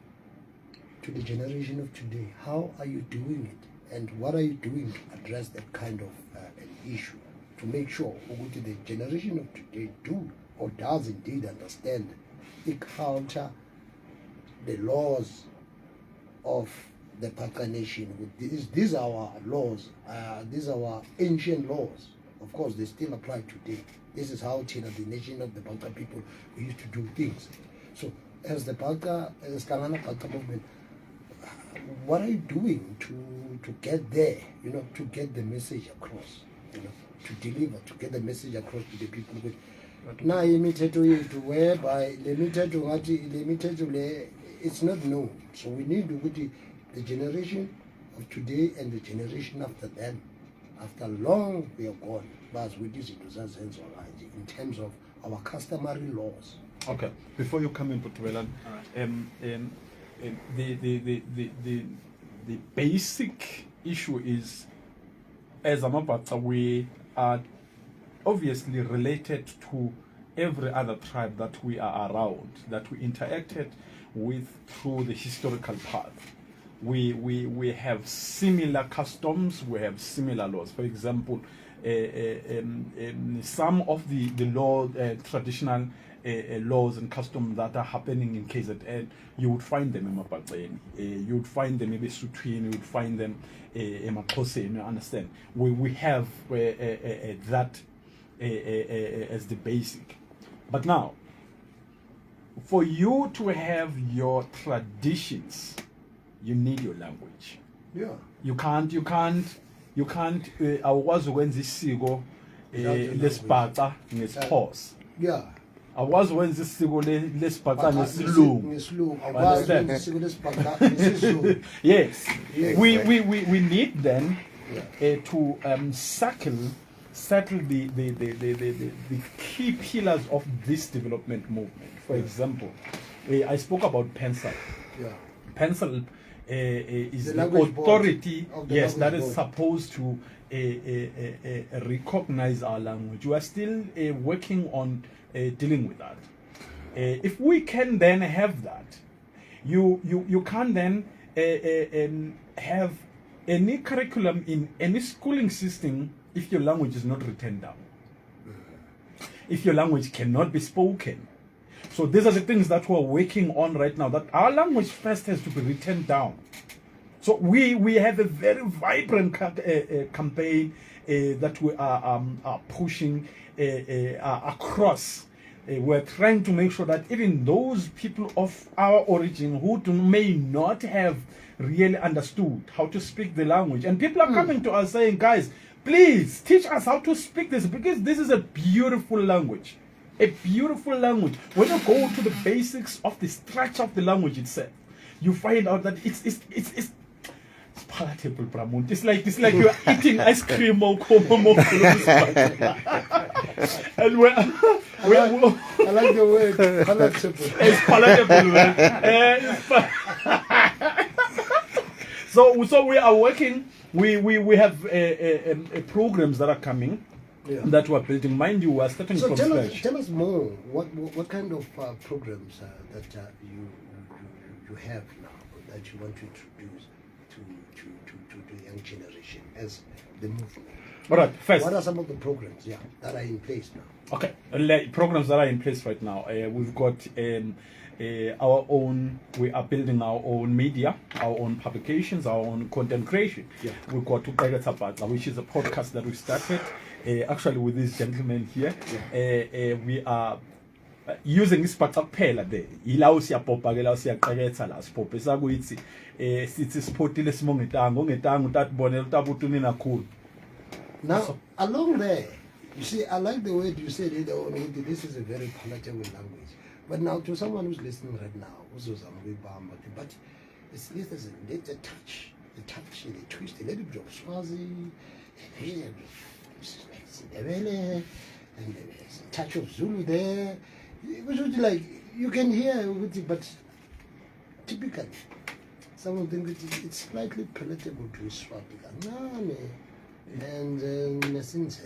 to the generation of today, how are you doing it? And what are you doing to address that kind of an issue, to make sure that the generation of today do or does indeed understand the culture, the laws of the Bhaca nation? These are our laws, these are our ancient laws. Of course, they still apply today. This is how the nation of the Bhaca people, we used to do things. So as the Hlangana Bhaca movement, what are you doing to get there, to get the message across, to deliver, to get the message across to the people? Na imithetho yethu whereby le mithetho ngathi le mithetho le it's not known. So we need to put the generation of today and the generation after them. After long we are gone, but with this it was in terms of our customary laws. Okay. Before you come in, Thobelani, the basic issue is, as Bhaca, we are obviously related to every other tribe that we are around, that we interacted with through the historical path. We have similar customs, we have similar laws. For example, some of the law, traditional laws and customs that are happening in KZN, you would find them in Mapateni, you would find them in Sutwini, you would find them in Makoseni, you understand? We have that as the basic. But now, for you to have your traditions, you need your language. Yeah. You can't awukwazi ukwenza isiko lesibhaca ngesiphosa. Yeah. Awukwazi ukwenza isiko lesibhaca ngesilungu. Yes. We need then to settle the key pillars of this development movement. For example, I spoke about pencil. Yeah. Pencil is the authority that is supposed to recognize our language. We are still working on dealing with that. If we can then have that, you can then have any curriculum in any schooling system if your language is not written down, if your language cannot be spoken. So these are the things that we're working on right now, that our language first has to be written down. So we have a very vibrant campaign that we are pushing across. We're trying to make sure that even those people of our origin who may not have really understood how to speak the language, and people are coming to us saying, guys, please teach us how to speak this, because this is a beautiful language. A beautiful language. When you go to the basics of the structure of the language itself, you find out that it's palatable, Bramont. It's like you're eating ice cream or and I like the word palatable. It's palatable, man. So we are working. We have programs that are coming. Yeah. That we're building. Mind you, we're starting from scratch. Tell us more. What kind of programs that you have now that you want to introduce to the young generation as the movement? All right. First, what are some of the programs that are in place now? Okay, programs that are in place right now. We've got our own. We are building our own media, our own publications, our own content creation. Yeah. We've got Ncapai, which is a podcast that we started. Actually, with this gentleman here, we are using isibhaca kuphela there. Ila usiyapopa ke la usiyaqeketha la siphope sakuyithi sithi siphotile simongetanga ongetanga utatibonela utabutuni nakhulu. Now along there, you see, I like the way you said it. This is a very palatable language. But now to someone who's listening right now, but it's a touch, the twist, a little bit of Swazi, and there's a touch of Zulu there. It was like you can hear, but typically, someone thinks it's slightly palatable to Swati. And since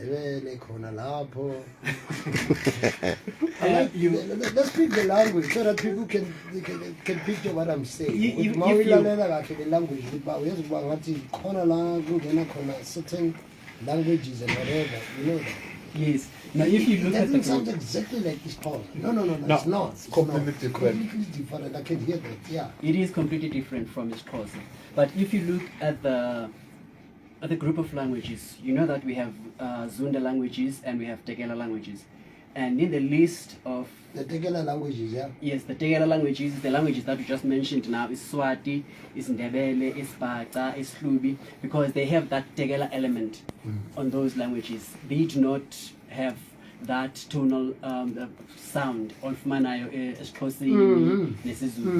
let's speak the language so that people can picture what I'm saying. With the language, certain languages and whatever, you know that. Yes. Now, if you look at the sounds exactly like this Paul. No, it's not. It's completely different. Completely different. I can hear that. Yeah. It is completely different from Xhosa. But if you look at the group of languages, you know that we have Zunda languages and we have Tegela languages. And in the list of the Tegela languages, yeah? Yes, the Tegela languages, the languages that we just mentioned now, is Swati, is Ndebele, is Bhaca, is Hlubi, because they have that Tegela element on those languages. They do not have that tonal sound of Manayo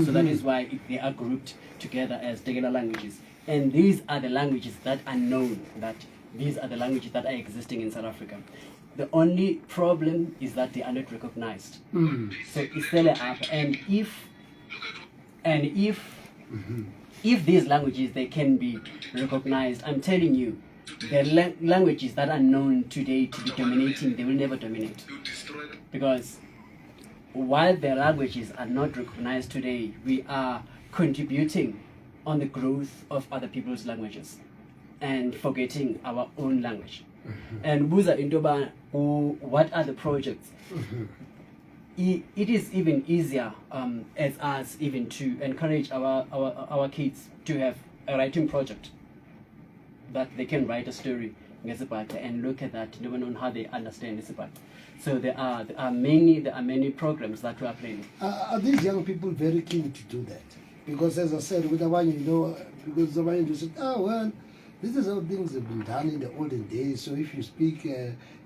so that is why they are grouped together as regular languages. And these are the languages that are known, that these are the languages that are existing in South Africa. The only problem is that they are not recognized. So it's still up, and if these languages they can be recognized, I'm telling you, the languages that are known today to be dominating, they will never dominate. Because while the languages are not recognized today, we are contributing on the growth of other people's languages and forgetting our own language. And Buza Indoba, what are the projects? It is even easier as us even to encourage our kids to have a writing project that they can write a story and look at that depending on how they understand this about. So there are many programs that we are playing. Are these young people very keen to do that? Because as I said, with the one because the one you said, well, this is how things have been done in the olden days. So if you speak,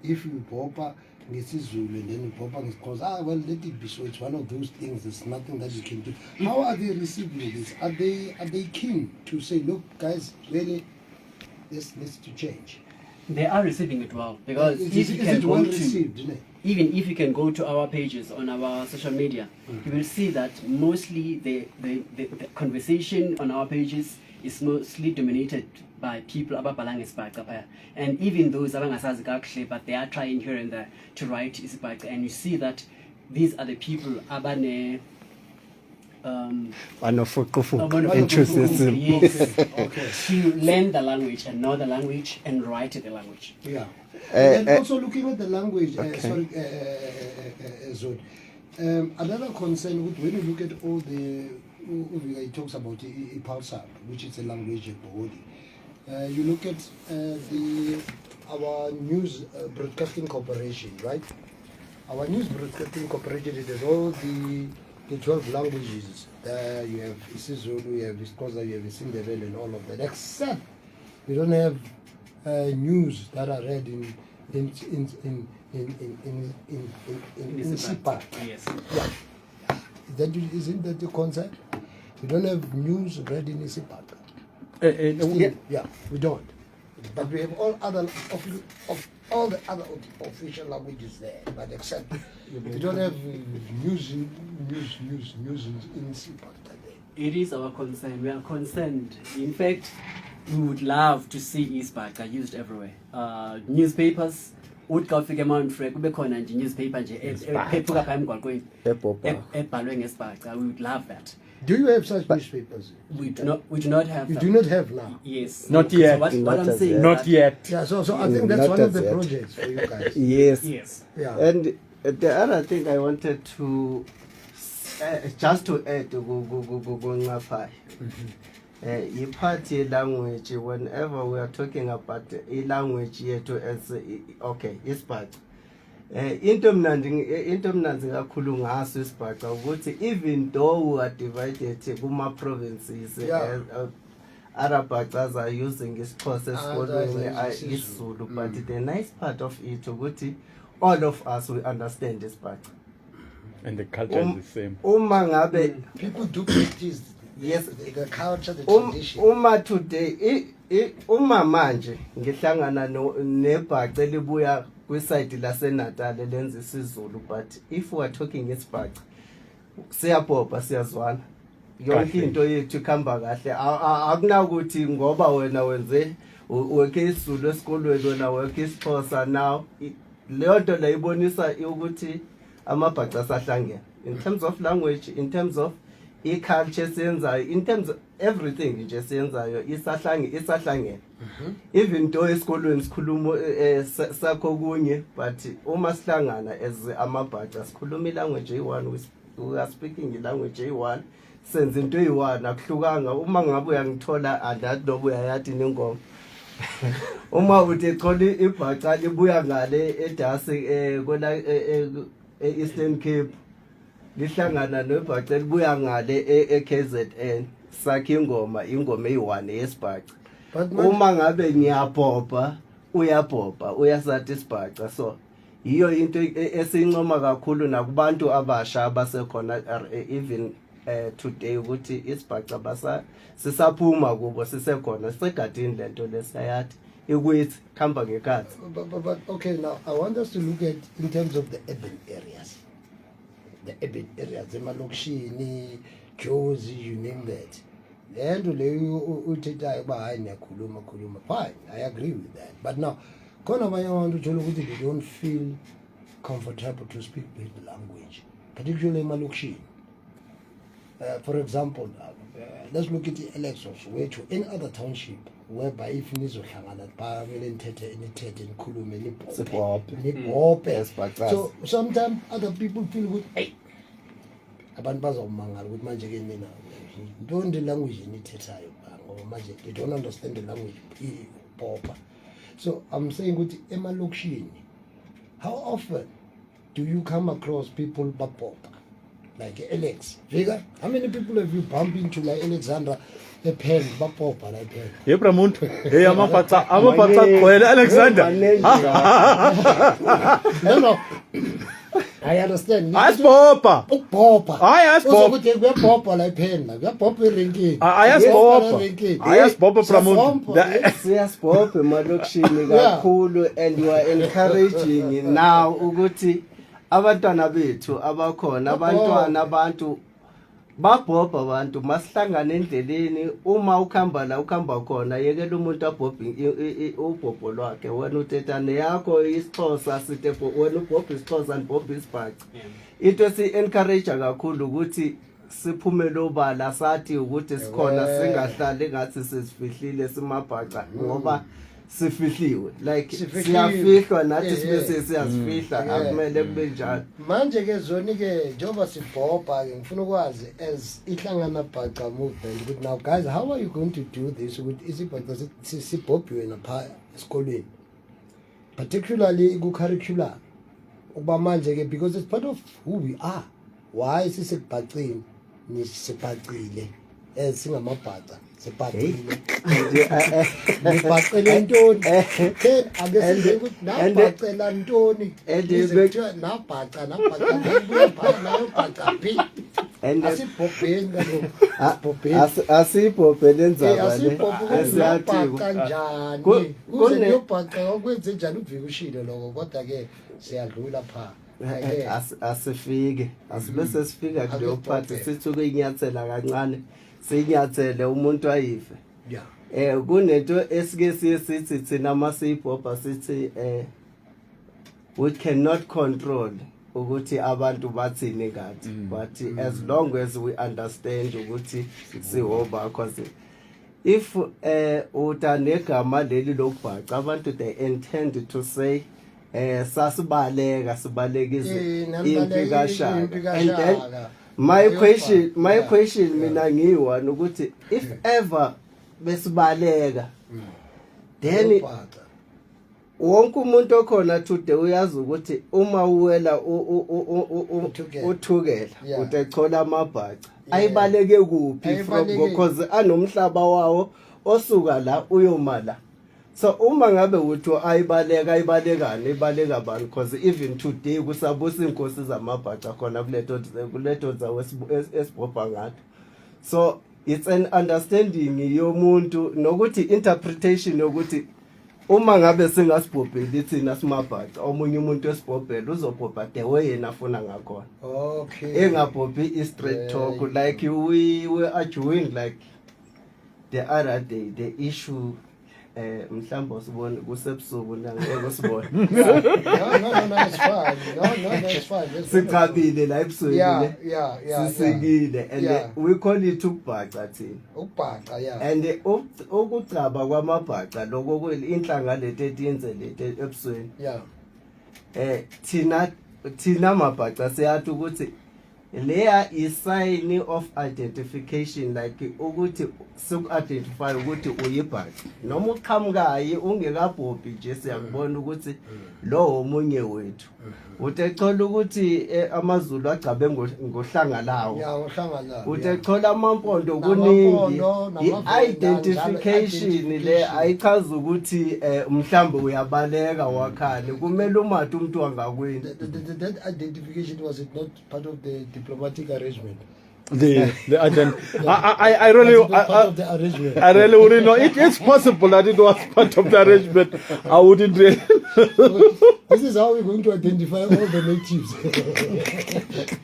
if you popa, Zulu, and then you popa, because well, let it be. So it's one of those things. There's nothing that you can do. How are they receiving this? Are they keen to say, look, guys, really, this needs to change? They are receiving it well, because even if you can go to our pages on our social media, you will see that mostly the conversation on our pages is mostly dominated by people about Ncapai, and even those abangasazi, but they are trying here and there to write Ncapai, and you see that these are the people abane. Yes, to learn the language and know the language and write the language. Yeah. And also looking at the language, Zoni, another concern when you look at all the, he talks about Ipalsap, which is a language body. You look at our news broadcasting corporation, right? Our news broadcasting corporation, it has all the 12 languages. You have isiZulu, you have isiXhosa, you have isiNdebele, and all of that. Except we don't have news that are read in Ncapai. Yes. Yeah. Isn't that the concept? We don't have news read in Ncapai. Yeah, we don't. But we have all the other official languages there, but except we don't have news in Ncapai. It is our concern. We are concerned. In fact, we would love to see Ncapai used everywhere. Newspapers. We would love that. Do you have such newspapers? We do not have. You do not have now. Yes. Not yet. So what I'm saying. Not yet. Yeah. So I think that's one of the projects for you guys. Yes. Yes. Yeah. And the other thing I wanted to just to add to Ncapai. Party language, whenever we are talking about a language here to as it's part. Into mnandi kakhulu ngaso isibhaca ukuthi even though we are divided kuma provinces, other Bhacas are using isiXhosa esikolweni isiZulu, but the nice part of it ukuthi all of us we understand this part. And the culture is the same. People do practice. Yes, the culture, the tradition. Today, manje ngihlangana nebhaca elibuya kwiside laseNatal lenza isiZulu, but if we are talking isibhaca siyabhobha siyazwana yonke into yethu khamba kahle akunakuthi ngoba wena wenze weke isiZulu esikolweni wena weke isiXhosa now leyo nto la ibonisa ukuthi amabhaca asahlangene in terms of language, in terms of culture senzayo, in terms of everything nje senzayo isahlangene. Even though esikolweni sikhuluma sakho kunye, but uma sihlangana as amabhaca sikhuluma ilanguage eyi-one, we are speaking ilanguage eyi-one, senze into eyi-one akuhlukanga. Uma ngabe uyangithola andathi noba uyayathi nengoma uma uthi khona ibhaca libuya ngale edasi kona Eastern Cape lihlangana nebhaca libuya ngale eKZN sakhe ingoma eyi-one yesibhaca. Uma ngabe ngiyabhobha uyabhobha uyasathi isibhaca. So iyo into esincoma kakhulu nakubantu abasha abasekhona even today ukuthi isibhaca basa sisaphuma kubo sisekhona sisegadini lento lesayathi ukuthi khamba ngekhathi. But okay, now I want us to look at in terms of the urban areas. The urban areas, emalokishini, Jozi, you name that. And fine, I agree with that. But now, they don't feel comfortable to speak the language, particularly Malukshi. For example, let's look at the elections, which in other township, whereby if Nizo so sometimes other people feel good. Hey, don't the language they don't understand the language. So I'm saying with Emma Lokshini, how often do you come across people Bapopa? Like Alex, Vika, how many people have you bumped into like Alexandra, a pen, Bapopa, like pen? Yebramuntu, hey, amapata kwele Alexander. No. I understand. Ayas Popa. Popa. Ayas Popa. We are Popa like pen. We are Popa rinky. Ayas Popa. Ayas Popa Pramuntu. Yes, Popa Malukshini kakhulu, and you are encouraging now ukuthi abantwana bethu abakhona abantwana abantu babhobha abantu masihlangana endleleni uma ukhamba khona yekela umuntu abhobhe ubhobho lwakhe wena uthethane yakho isixhosa sitepho wena ubhobhe isixhosa andibhobhe isibhaca into esi encourage kakhulu ukuthi siphume lobala sathi ukuthi sikhona singahlali ngathi sesifihlile simabhaca ngoba sifihliwe like siyafihlwa nathi sibese siyazifihla akumele kube njalo manje ke Zoni ke njoba sibhobha ke ngifuna ukwazi as ihlangana bhaca movement ukuthi now guys how are you going to do this ukuthi isibhaca sibhobhiwe napha esikolweni particularly ku curriculum uba manje ke because it's part of who we are why sisebhacini nisibhacile singamabhaca sebhacile nibhacele ntoni ake size ukuthi nabhacela ntoni ezekuthiwa nabhaca nabhaca phi asibhobheni kaloku asibhobheni enzaba le asiyathiwa kanjani kuze niyobhaca okwenze njani uvika ushilo lokho kodwa ke siyadlula pha asifike asibese sifika kuleyo part sithi kuyinyathela kancane sinyathele umuntu ayife kunento esike sithi thina masibhobha sithi we cannot control ukuthi abantu bathini ngathi but as long as we understand ukuthi sihoba because if utanegama leli lokubhaca abantu they intend to say sasibaleka sibalekise impi kaShaka and then my question mina ngiwa ukuthi if ever besibaleka then wonke umuntu okhona today uyazi ukuthi uma uwela uthukela utechola amabhaca ayibaleke kuphi from because anomhlaba wawo osuka la uyomala. So uma ngabe uthi ayibalekani ibaleka bani because even today kusabusa inkosi zamabhaca khona kuleto zawo esibhobha ngathi. So it's an understanding yomuntu nokuthi interpretation yokuthi uma ngabe singasibhobheli thina simabhaca omunye umuntu esibhobhela uzobhobha the way yena afuna ngakhona. Okay. Engabhobhi straight talk like we were arguing like the other day the issue mhlawumbe usibone kusebusuku ngeke sibone no it's fine no it's fine sicabile la ebusweni yeah sisikile and we call it ukubhaca thina ukubhaca and ukucaba kwamabhaca lokho kwinhlanga leti eyenze leti ebusweni thina mabhaca siyathi ukuthi leya is sign of identification like ukuthi siku-identify ukuthi uyibhaca noma uqhamukayo ungekabhobhi nje siyakubona ukuthi lo omunye wethu Utechola ukuthi amaZulu agcabe ngohlanga lawo. Yeah, ngohlanga lawo. Utechola amampondo kuningi. I-identification le ayichaza ukuthi mhlambe uyabaleka wakhani kumele umathi umuntu wangakwini. That identification, was it not part of the diplomatic arrangement? I really Part of the arrangement. I really wouldn't know. It's possible that it was part of the arrangement. I wouldn't really. This is how we're going to identify all the natives.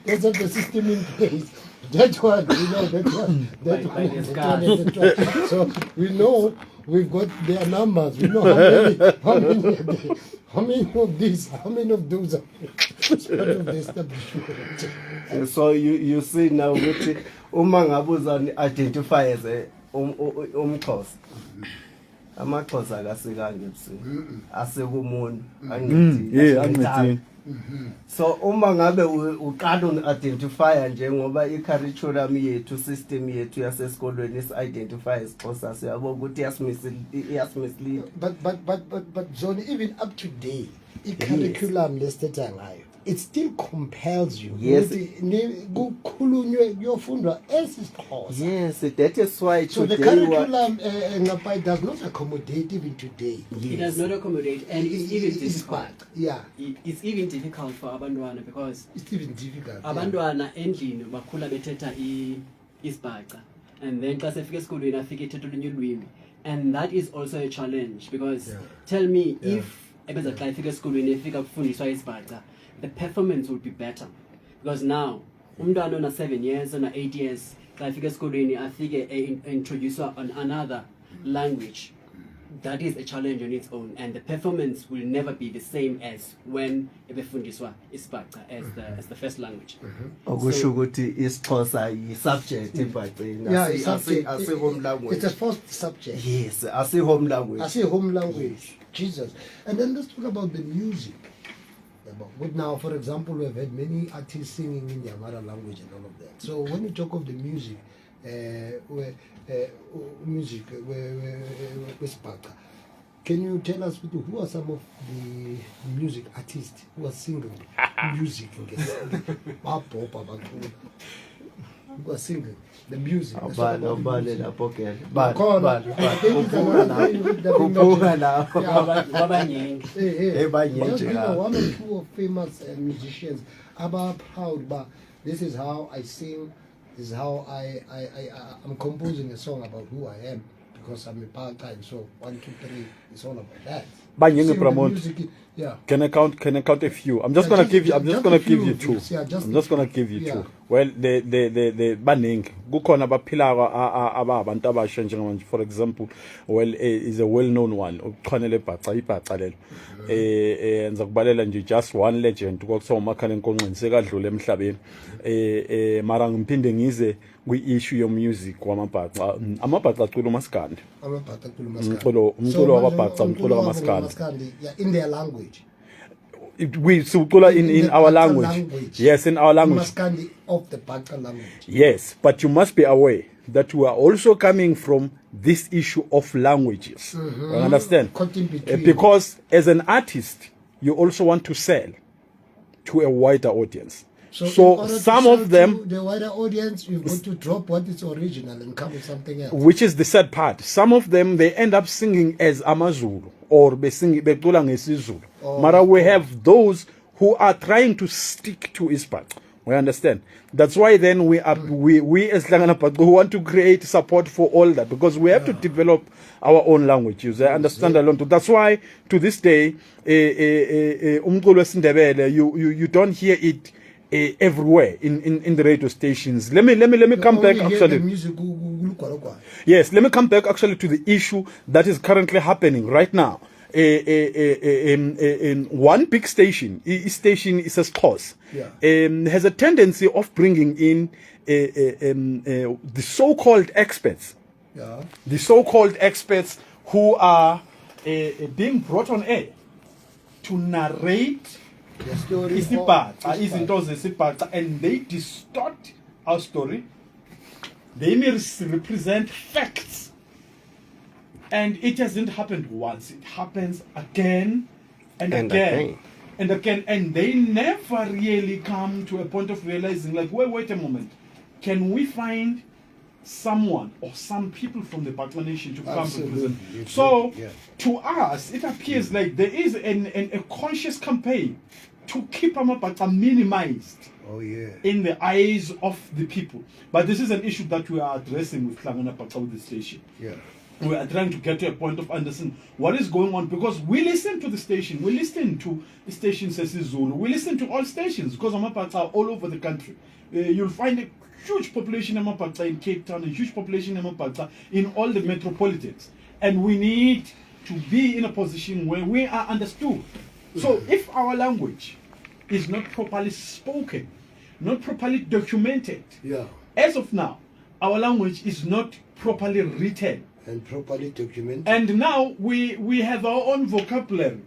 Let's have the system in place. That one, you know, that one. So we know we've got their numbers. We know how many of these, how many of those are part of the establishment. So you see now ukuthi uma ngabe uzani-identify as umXhosa. AmaXhosa akasikanje ebusweni. Asekumuntu angithi. So uma ngabe uqala uni-identify njengoba i-curriculum yethu, system yethu yasesikolweni is-identify isXhosa, siyabona ukuthi iyasimislead. But Zoni, even up to date, i-curriculum lesithetha ngayo, it still compels you. Yes. Kukhulunywe kuyofundwa esisiXhosa. Yes, that is why So the curriculum Ncapai does not accommodate even today. It does not accommodate, and it's even It's difficult. hard. Yeah, It's even difficult for abantwana because it's even difficult. abantwana endlini bakhula bethetha isibhaca, and then xa sefika esikolweni afike ethetha olunye ulwimi, and that is also a challenge because tell me if ebeza xa efika esikolweni efika kufundiswa isibhaca, the performance would be better because now umntwana ona 7 years ona 8 years xa efika esikolweni afike introduced on another language. That is a challenge on its own, and the performance will never be the same as when ebefundiswa isibhaca as the first language. okusho ukuthi isixhosa yi-subject ebhaceni. Yeah, it's subject. Asi-home language. It's a first subject. Yes, asi-home language. I say home language. Jesus. And then let's talk about the music. But now, for example, we've had many artists singing in their mother language and all of that. So when you talk of the music, can you tell us who are some of the music artists who are singing music? Who are singing the music? Let's talk about the music. lapho ke. Wabanyengi. Just one or two of famous musicians are proud, but this is how I sing, this is how I'm composing a song about who I am because I'm a part-time. So 1, 2, 3, it's all about that. Banyengi Sing the promote. music, yeah. Can I count a few? I'm just gonna give you. I'm just gonna give you two. Yeah, I'm just gonna give you yeah. two. Well, the baningi. Kukhona abaphila abantu abasha njengamanje. For example, well, is a well-known one. Uxhanele Bhaca, iBhaca lelo. Enza kubalela nje just one legend kwakuthiwa uMakhale Nkonxeni sekadlule emhlabeni. Mara ngiphinde ngize kwi-issue yomusic wamaBhaca. AmaBhaca acula uMaskandi. Umculo wakaBhaca, umculo wamaskandi. Yeah, in their language. We sucula in our language. Yes, in our language. Maskandi of the Bhaca language. Yes, but you must be aware that we are also coming from this issue of languages. You understand? Caught in between. Because as an artist, you also want to sell to a wider audience. So in So order to some sell of them, to the wider audience, you've got to drop what is original and come with something else. which is the sad part, some of them they end up singing as AmaZulu or becula ngesizulu. Mara we have those who are trying to stick to isibhaca. We understand. That's why then we as Hlangana Bhaca who want to create support for all that because we have to develop our own languages. I understand a lot. That's why to this day, umculo wesiNdebele you don't hear it everywhere in the radio stations. Let me come back actually. The music, Yes, let me come back actually to the issue that is currently happening right now. One big station, station is a sports, has a tendency of bringing in the so-called experts. yeah. The so-called experts who are being brought on air to narrate The story isibhaca, izinto zesibhaca, and they distort our story. They may represent facts. And it hasn't happened once. It happens again and again. and again, and they never really come to a point of realizing, like, wait a moment, can we find someone or some people from the Bhaca nation to come to prison? So, to us, it appears like there is a conscious campaign to keep Bhaca minimized in the eyes of the people. But this is an issue that we are addressing with Klangana Bhaca with the station. We are trying to get to a point of understanding what is going on, because we listen to the station, we listen to the station Zulu, we listen to all stations, because Bhaca are all over the country. You'll find a huge population in Bhaca in Cape Town, a huge population in Bhaca in all the metropolitans, and we need to be in a position where we are understood. So if our language is not properly spoken, not properly documented, as of now, our language is not properly written and properly documented. And now we have our own vocabulary.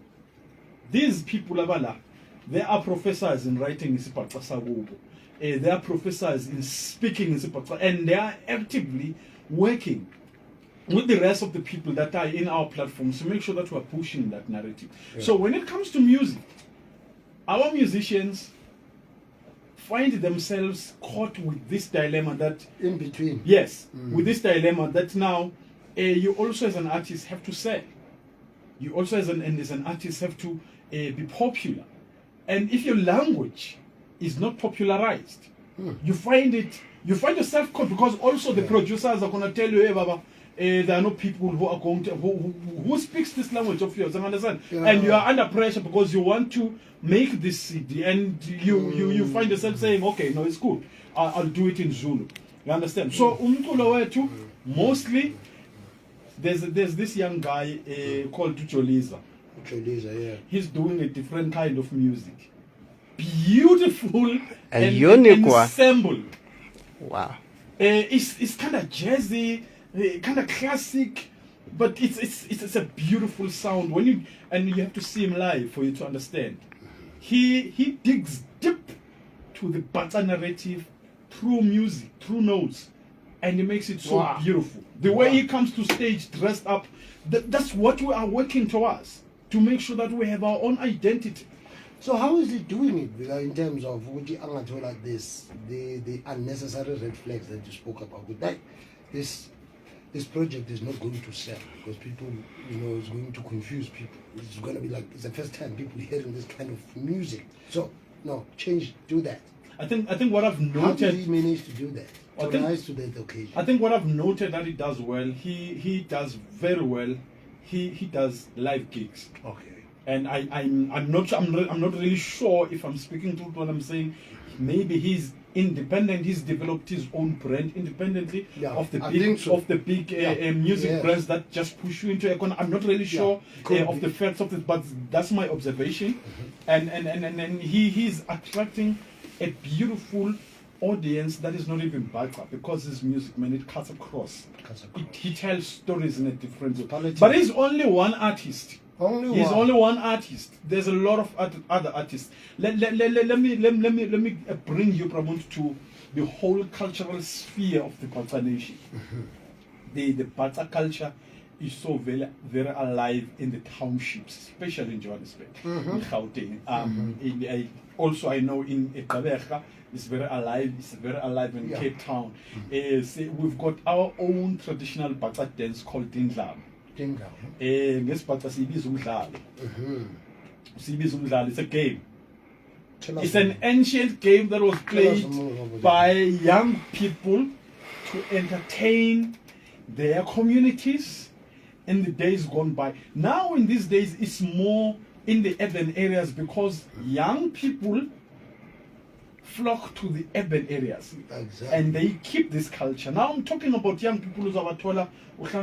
These people, they are professors in writing isiXhosa sakubo. They are professors in speaking isiXhosa, and they are actively working with the rest of the people that are in our platforms to make sure that we are pushing that narrative. So when it comes to music, our musicians find themselves caught with this dilemma that in between. Yes, with this dilemma that now you also as an artist have to sell. You also as an artist have to be popular. And if your language is not popularized, you find yourself caught, because also the producers are going to tell you, hey, Baba, there are no people who are going to who speaks this language of yours. You understand? And you are under pressure because you want to make this CD, and you find yourself saying, okay, no, it's good. I'll do it in Zulu. You understand? So umculo wethu mostly there's this young guy called Tucholiza. He's doing a different kind of music. Beautiful and unique ensemble. Wow. It's kind of jazzy, kind of classic, but it's a beautiful sound. You have to see him live for you to understand. He digs deep to the Bhaca narrative through music, through notes, and he makes it so beautiful. The way he comes to stage dressed up, that's what we are working towards, to make sure that we have our own identity. So how is he doing it in terms of like this, the unnecessary red flags that you spoke about? With that, this project is not going to sell because people, it's going to confuse people. It's going to be like it's the first time people hearing this kind of music. So no, do that. I think what I've noted. How did he manage to do that? Rise to that occasion. I think what I've noted that he does well. He does very well. He does live gigs. Okay. And I'm not really sure if I'm speaking to what I'm saying. Maybe he's independent. He's developed his own brand independently of the big music brands that just push you into a corner. I'm not really sure of the facts of it, but that's my observation. And he's attracting a beautiful audience that is not even Bhaca, because his music, man, it cuts across. He tells stories in a different way. But he's only one artist. Only one artist. There's a lot of other artists. Let me bring you, Pramont, to the whole cultural sphere of the Bhaca nation. The Bhaca culture is so very, very alive in the townships, especially in Johannesburg, in Gauteng. Also, I know in Bhaca it's very alive. It's very alive in Cape Town. We've got our own traditional Bhaca dance called Dindlab. It's a game. It's an ancient game that was played by young people to entertain their communities in the days gone by. Now in these days it's more in the urban areas because young people flock to the urban areas. Exactly. And they keep this culture. Now I'm talking about young people who are they're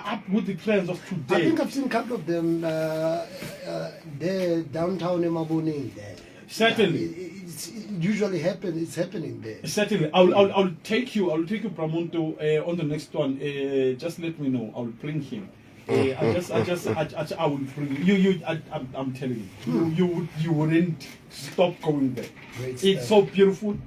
up with the trends of today. I think I've seen a couple of them there downtown in Mabone there. Certainly. It's usually it's happening there. Certainly. I'll take you Pramonto on the next one. Just let me know. I'll bring him. I will bring you. I'm telling you, you wouldn't stop going there. It's so beautiful,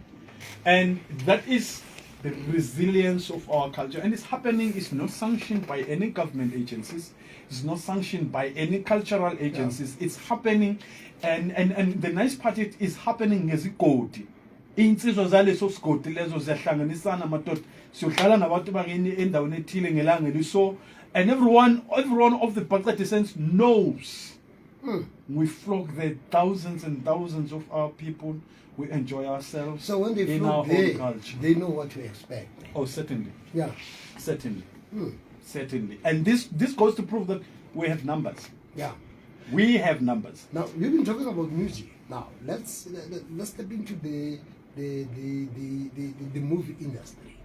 and that is the resilience of our culture. And it's happening, it's not sanctioned by any government agencies, it's not sanctioned by any cultural agencies, it's happening, and the nice part, it is happening as a code. Insizwa zaleso sigodi lezo ziyahlanganisana madoda siyohlala nabantu bangeni endaweni ethile ngelanga eliso, and everyone of the Bhaca descent knows we flock there, thousands and thousands of our people, we enjoy ourselves. So when they in flock our there, own culture, they know what to expect. oh certainly, Yeah. certainly, certainly. And this goes to prove that we have numbers. Yeah. We have numbers. Now you've been talking about music. Now let's step into the movie industry,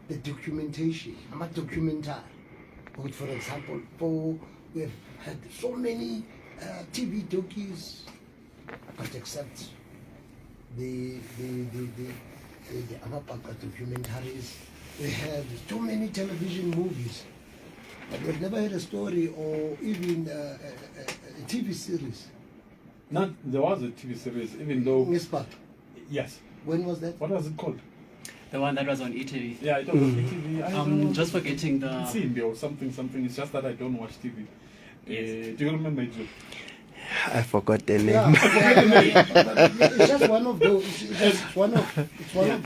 the documentation. I'm a documentary. But for example, we've had so many TV docus, but except the Amapaka documentaries, we had so many television movies, but we've never had a story or even a TV series. Not there was a TV series, even though Yes, but yes. when was that? What was it called? The one that was on ETV. Yeah, it was on TV. I don't know. Just forgetting the. Simbi or something. It's just that I don't watch TV. Yes. Do you remember it? I forgot the name. Yeah, but it's just one of those. It's just one of them.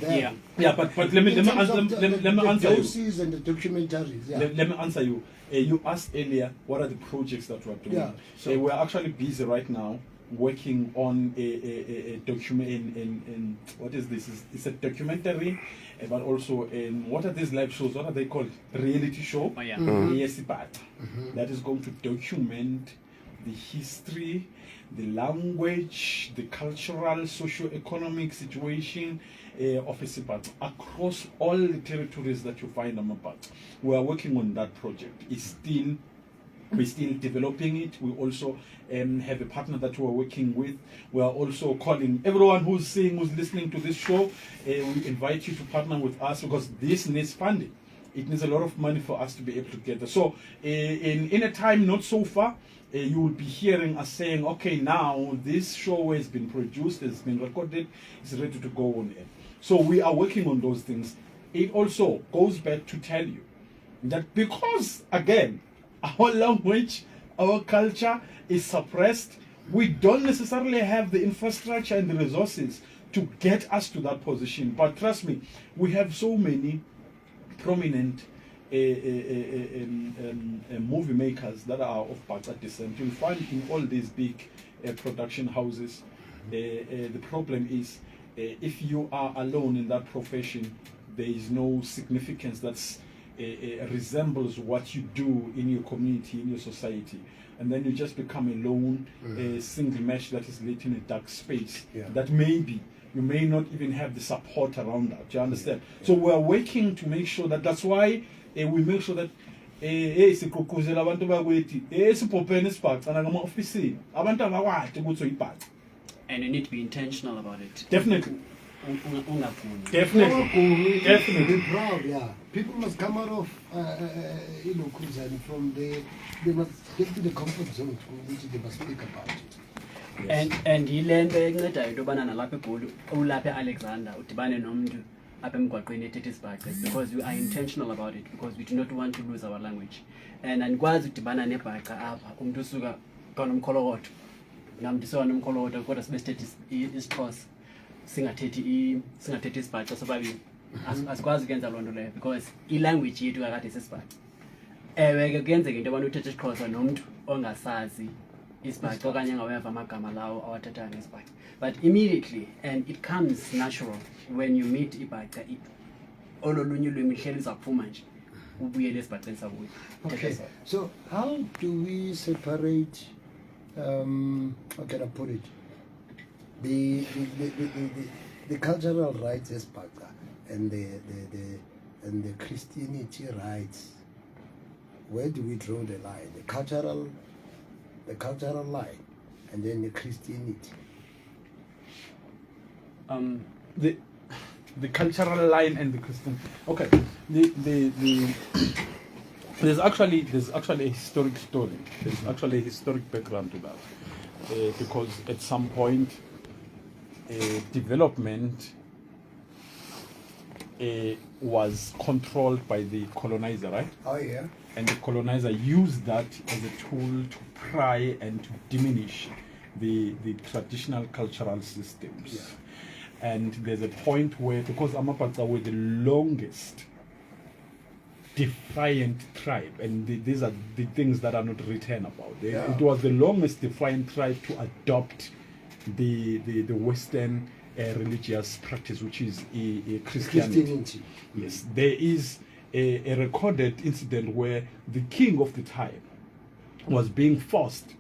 Yeah. Yeah, but let me In terms answer. of Let me the answer you. doses and the documentaries. Yeah. Let me answer you. You asked earlier what are the projects that we're doing. Yeah, so- We're actually busy right now working on a document in what is this? It's a documentary, but also in what are these live shows? What are they called? Reality show. Oh yeah. Yes, but that is going to document the history, the language, the cultural, socio-economic situation of Isipat across all the territories that you find Amapat. We are working on that project. We're still developing it. We also have a partner that we're working with. We are also calling everyone who's seeing, who's listening to this show. We invite you to partner with us because this needs funding. It needs a lot of money for us to be able to get there. So in a time not so far, you will be hearing us saying, okay, now this show has been produced, has been recorded, it's ready to go on air. So we are working on those things. It also goes back to tell you that because, again, our language, our culture is suppressed, we don't necessarily have the infrastructure and the resources to get us to that position. But trust me, we have so many prominent movie makers that are of Bhaca descent. You'll find in all these big production houses, the problem is if you are alone in that profession, there is no significance that's resembles what you do in your community, in your society. And then you just become a lone single mesh that is lit in a dark space. Yeah. That maybe you may not even have the support around that. Do you understand? So we're working to make sure that that's why we make sure that sikhukhuzela abantu bakwethu siphophene isibhaca ngama-ofisini abantu abakwadi ukuthi uyibhaca. And you need to be intentional about it. Definitely. Ungafuni. Definitely. Definitely. Be proud, yeah. People must come out of, Kuzani from they must get to the comfort zone which they must speak about it. Yes. And yile nto encedayo into yobana nalapha eGoli ulapha eAlexander udibane nomntu apha emgwaqweni ethetha isibhaca because we are intentional about it because we do not want to lose our language. And andikwazi udibana nebhaca apha umntu usuka kanomkholokotho nam ndisoka nomkholokotho kodwa sibe sithetha isiXhosa singathethi isibhaca sobabini. Asikwazi ukwenza loo nto leyo because ilanguage yethu kakade isisibhaca. Ewe ke kuyenzeka into yobana uthetha isiXhosa nomntu ongasazi isibhaca okanye angaweva amagama lawo awathethayo ngesibhaca. But immediately, and it comes natural when you meet ibhaca, ololunye ulwimi lihleli liza kuphuma nje ubuyele esibhaceni sakuyo. Okay, so how do we separate, how can I put it, the cultural rights as Bhaca and the Christianity rights? Where do we draw the line? The cultural line, and then the Christianity. The cultural line and the Christian. Okay, there's actually a historic story. There's actually a historic background to that, because at some point, development was controlled by the colonizer, right? Oh, yeah. And the colonizer used that as a tool to pry and to diminish the traditional cultural systems. Yeah. And there's a point where, because Amapata were the longest defiant tribe, and these are the things that are not written about. Yeah. It was the longest defiant tribe to adopt the Western religious practice, which is Christianity. Yes, there is a recorded incident where the king of the time was being forced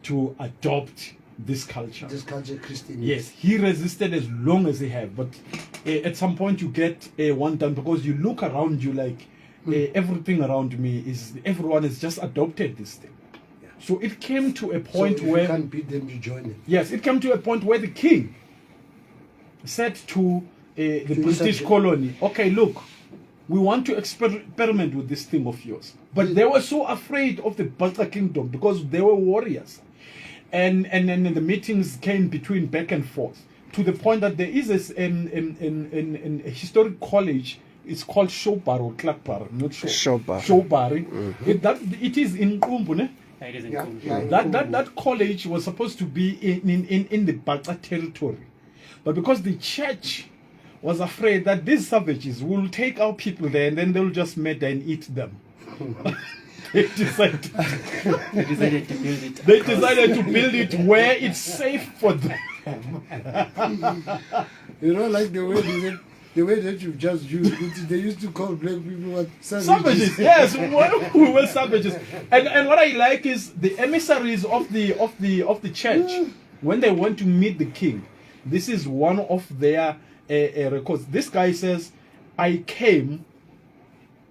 to adopt this culture. This culture, Christianity. Yes, he resisted as long as he have, but at some point you get one done, because you look around you like everything around me is, everyone has just adopted this thing. Yeah. So it came to a point so if where you can't beat them, you join it. yes, it came to a point where the king said to the British colony, okay, look, we want to experiment with this thing of yours. But they were so afraid of the Bhaca kingdom because they were warriors. And then the meetings came between back and forth to the point that there is this in a historic college. It's called Showbar or Klakbar, not sure. Showbar. It is in Qumbu, ne? It is in Yeah, Qumbu. yeah. That college was supposed to be in the Bhaca territory, but because the church was afraid that these savages will take our people there and then they'll just murder and eat them. They decided to build it. They decided to build it where it's safe for them. You know, like the way that you just used it, they used to call black people what Savages, yes, we were savages. And what I like is the emissaries of the church, when they went to meet the king, this is one of their records. This guy says, I came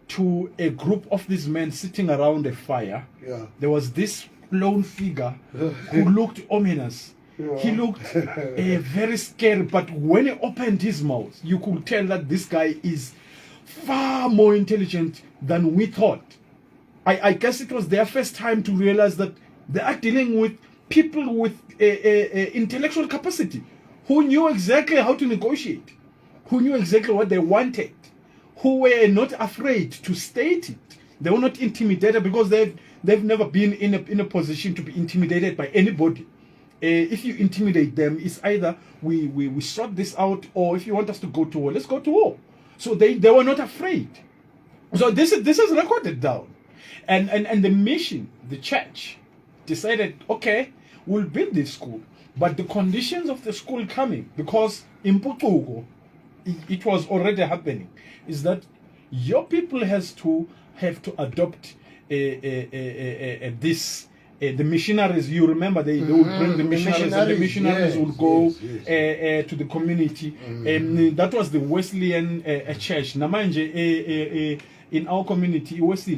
to a group of these men sitting around a fire. Yeah. There was this lone figure who looked ominous. Yeah. He looked very scary, but when he opened his mouth, you could tell that this guy is far more intelligent than we thought. I guess it was their first time to realize that they are dealing with people with intellectual capacity, who knew exactly how to negotiate, who knew exactly what they wanted, who were not afraid to state it. They were not intimidated because they've never been in a position to be intimidated by anybody. If you intimidate them, it's either we sort this out, or if you want us to go to war, let's go to war. So they were not afraid. So this is recorded down. And the mission, the church, decided, okay, we'll build this school. But the conditions of the school coming, because in Putugo, it was already happening, is that your people have to adopt this. The missionaries, you remember, they would bring the missionaries, and the missionaries would go to the community. And that was the Wesleyan church. Namanje in our community, Wesley.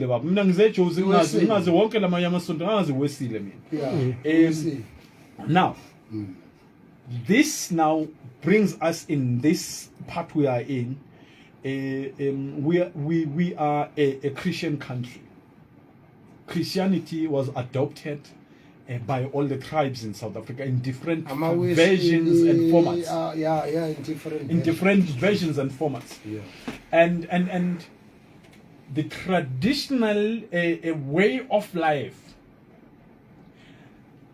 Now, this now brings us in this part we are in. We are a Christian country. Christianity was adopted by all the tribes in South Africa in different versions and formats. In different versions and formats. Yeah. And the traditional way of life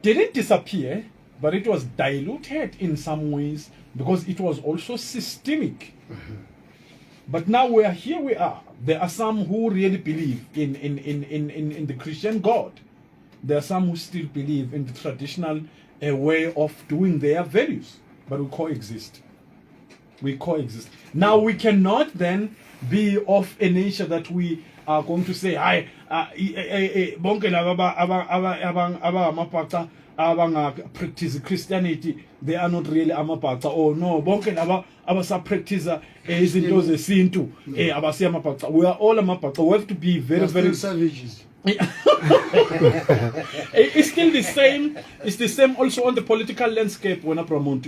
didn't disappear, but it was diluted in some ways because it was also systemic. But now we are. There are some who really believe in the Christian God. There are some who still believe in the traditional way of doing their values. But we coexist. Now we cannot then be of a nature that we are going to say, practice Christianity, they are not really amapata. Oh no, bonke laba abasa practice izinto zesintu abasi amapata. We are all amapata. We have to be very savages. It's still the same. It's the same also on the political landscape. When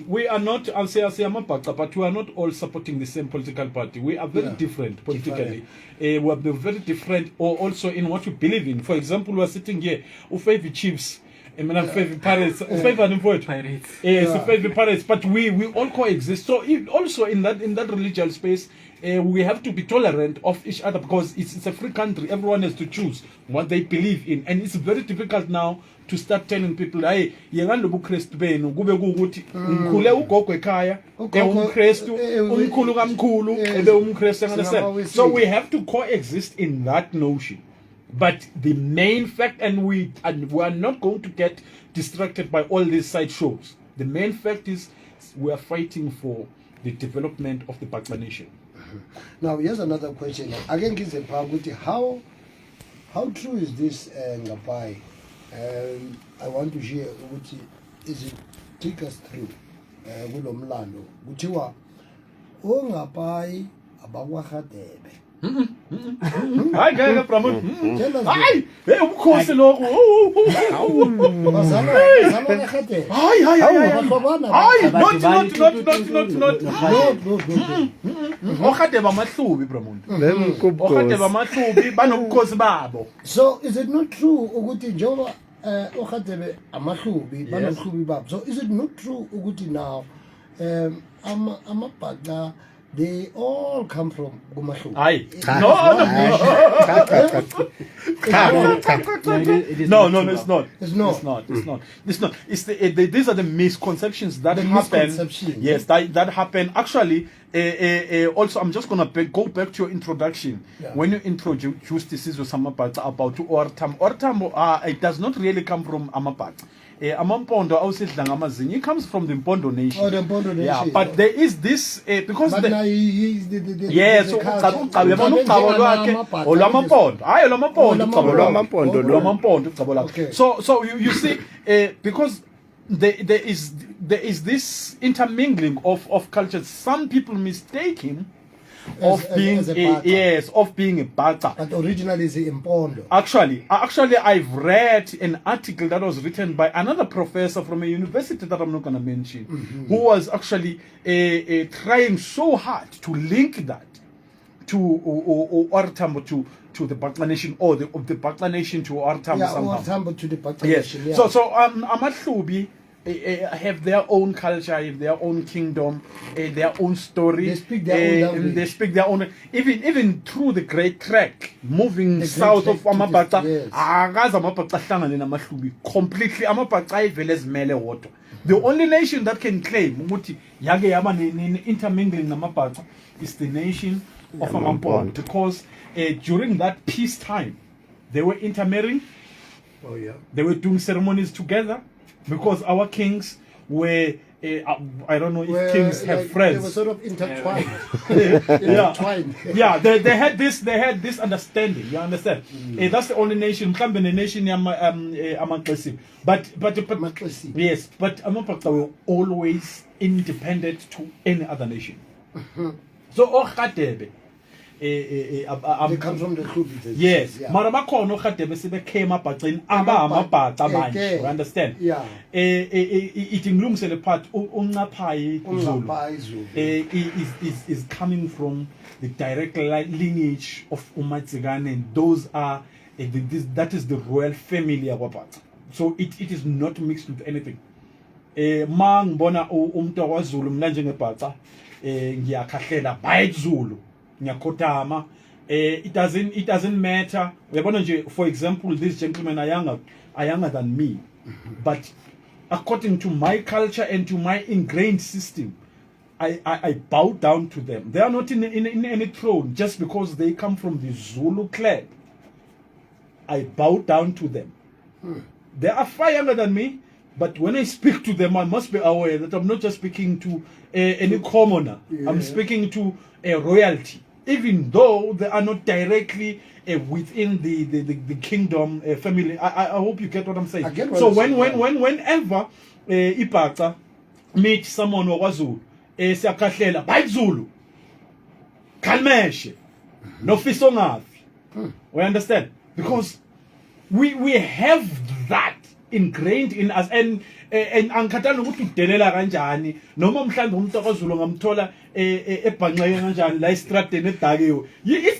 we are not amapata, but we are not all supporting the same political party. We are very different politically. We are very different, or also in what we believe in. For example, we are sitting here, Ufevi chiefs. mina favorite pirates, favorite poet. Pirates. Yes, favorite pirates, but we all coexist. So also in that religious space, we have to be tolerant of each other because it's a free country. Everyone has to choose what they believe in, and it's very difficult now to start telling people, hey, yengalobu Christ benu kube kuukuthi ngikhule ugogo ekhaya umKristu umkhulu kamkhulu ebe umKristu understand. So we have to coexist in that notion. But the main fact, and we are not going to get distracted by all these side shows. The main fact is we are fighting for the development of the Bhaca nation. Now here's another question. Again, how true is this, Ncapai? I want to share what is it take us through kulo mlando kuthiwa Ncapai abakwahadebe. Hayi ngeke Bramon. Hayi hey umkhosi lokho. Bazalwa ekhadebe. Hayi not okhadebe amahlubi Bramon. Okhadebe amahlubi banobukhosi babo. So is it not true ukuthi njengoba okhadebe amahlubi banobukhosi babo? So is it not true ukuthi now amabhaca they all come from Gumahlu? Aye. No, it's not. These are the misconceptions that happen. Yes, that happen. Actually, also, I'm just gonna go back to your introduction. Yeah. When you introduced this is about Ortam, it does not really come from Amapata. Amampondo awusidla ngamazinyo, it comes from the Mpondo nation. Oh, the Mpondo nation. Yeah, but there is this because but now he's the yes, so so you see because there is this intermingling of cultures. Some people mistake him of being a Bhaca. But originally it's in Mpondo. Actually, I've read an article that was written by another professor from a university that I'm not going to mention, who was actually trying so hard to link that to Ortambo to the Bhaca nation, or the Bhaca nation to Ortambo. Yeah, Ortambo to the Bhaca yes. nation. Yeah. So Amatlubi have their own culture, have their own kingdom, their own story. They speak their own language. They speak their own. Even through the Great Trek, moving south of Amabhaca, completely Amabhaca. The only nation that can claim intermingling Amabhaca is the nation of Amampondo, because during that peacetime, they were intermarrying. Oh yeah. They were doing ceremonies together. Because our kings were, I don't know if kings have friends. They were sort of intertwined. Yeah, they had this understanding. You understand? That's the only nation. But yes, but Amapata were always independent to any other nation. So Okhatebe. They come from the Khubis. Yes. Marabakono Khatebe sebe came up at Amabata manje. You understand? Yeah. It includes the part Ncapai is coming from the direct lineage of Umatsigan, and those are that is the royal family Abapata. So it is not mixed with anything. Mang bona umntu Zulu mna njengebhaca ngiyakhahlela by Zulu. It doesn't matter. For example, these gentlemen are younger than me, but according to my culture and to my ingrained system, I bow down to them. They are not in any throne just because they come from the Zulu clan. I bow down to them. They are far younger than me, but when I speak to them, I must be aware that I'm not just speaking to any commoner. Yeah. I'm speaking to a royalty. Even though they are not directly within the kingdom family. I hope you get what I'm saying. So whenever Ibhaca meet someone wazulu, siyakahlela by Zulu, kalmeshe, no fisongafi. We understand? Because we have that ingrained in us, and angikhathali ukuthi udelela kanjani noma mhlambe umuntu akwaZulu ngamthola ebhanxeke kanjani la estradeni edakiwe.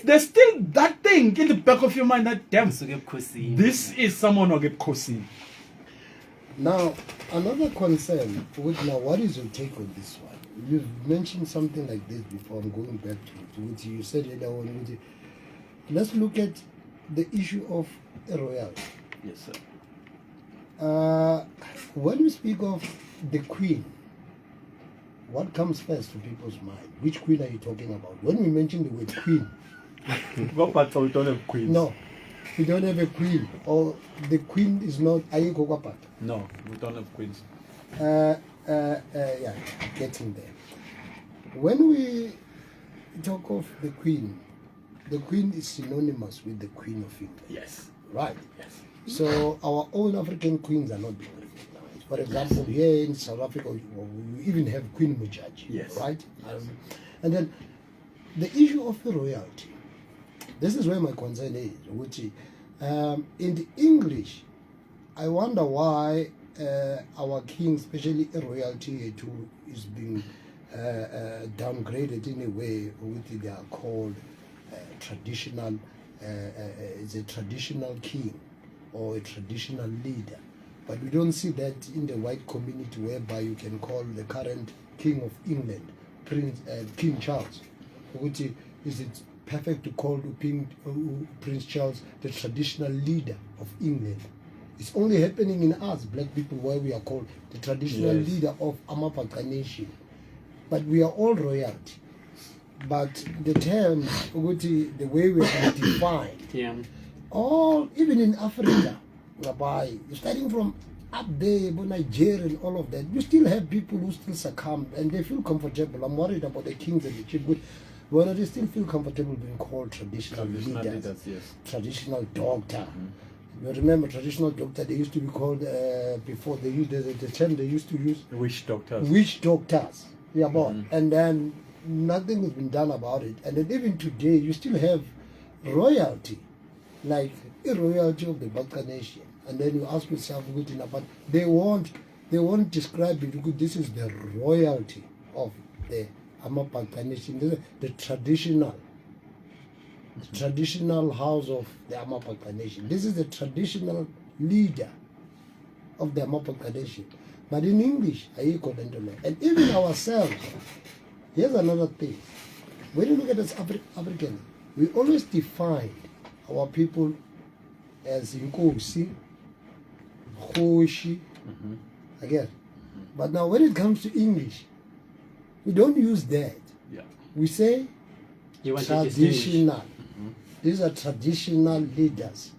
There's still that thing in the back of your mind that damn, this is someone okebukhosini. Now, another concern, now what is your take on this one? You've mentioned something like this before. I'm going back to what you said earlier on. Let's look at the issue of royalty. Yes, sir. When we speak of the queen, what comes first to people's mind? Which queen are you talking about? When we mention the word queen, Bhaca, we don't have queens. no, we don't have a queen, or the queen is not Ayiko Kwapata. No, we don't have queens. Yeah, getting there. When we talk of the queen is synonymous with the Queen of England. Yes. Right. Yes. So our own African queens are not being recognized. For example, here in South Africa, we even have Queen Mujaji. Yes. Right? And then the issue of the royalty, this is where my concern is, which is, in the English, I wonder why our king, especially a royalty too, is being downgraded in a way which they are called traditional, is a traditional king or a traditional leader. But we don't see that in the white community, whereby you can call the current king of England King Charles, which is it perfect to call Prince Charles the traditional leader of England. It's only happening in us, black people, where we are called the traditional leader of Bhaca nation. But we are all royalty. But the term, the way we are defined, all, even in Africa, starting from up there, Nigeria and all of that, you still have people who still succumb and they feel comfortable. I'm worried about the kings and the chief, but whether they still feel comfortable being called traditional leaders, yes. traditional doctor. You remember traditional doctor, they used to be called, before they used the term they used to use, Witch doctors. witch doctors. Yeah, and then nothing has been done about it. And then even today, you still have royalty, like a royalty of the Bhaca nation. And then you ask yourself, but they won't describe it because this is the royalty of the Bhaca nation, the traditional house of the Bhaca nation. This is the traditional leader of the Bhaca nation. But in English, and even ourselves, here's another thing. When you look at us African, we always define our people as Nkosi, Khoshi, again. But now when it comes to English, we don't use that. Yeah. We say You want to distinguish. traditional. These are traditional leaders.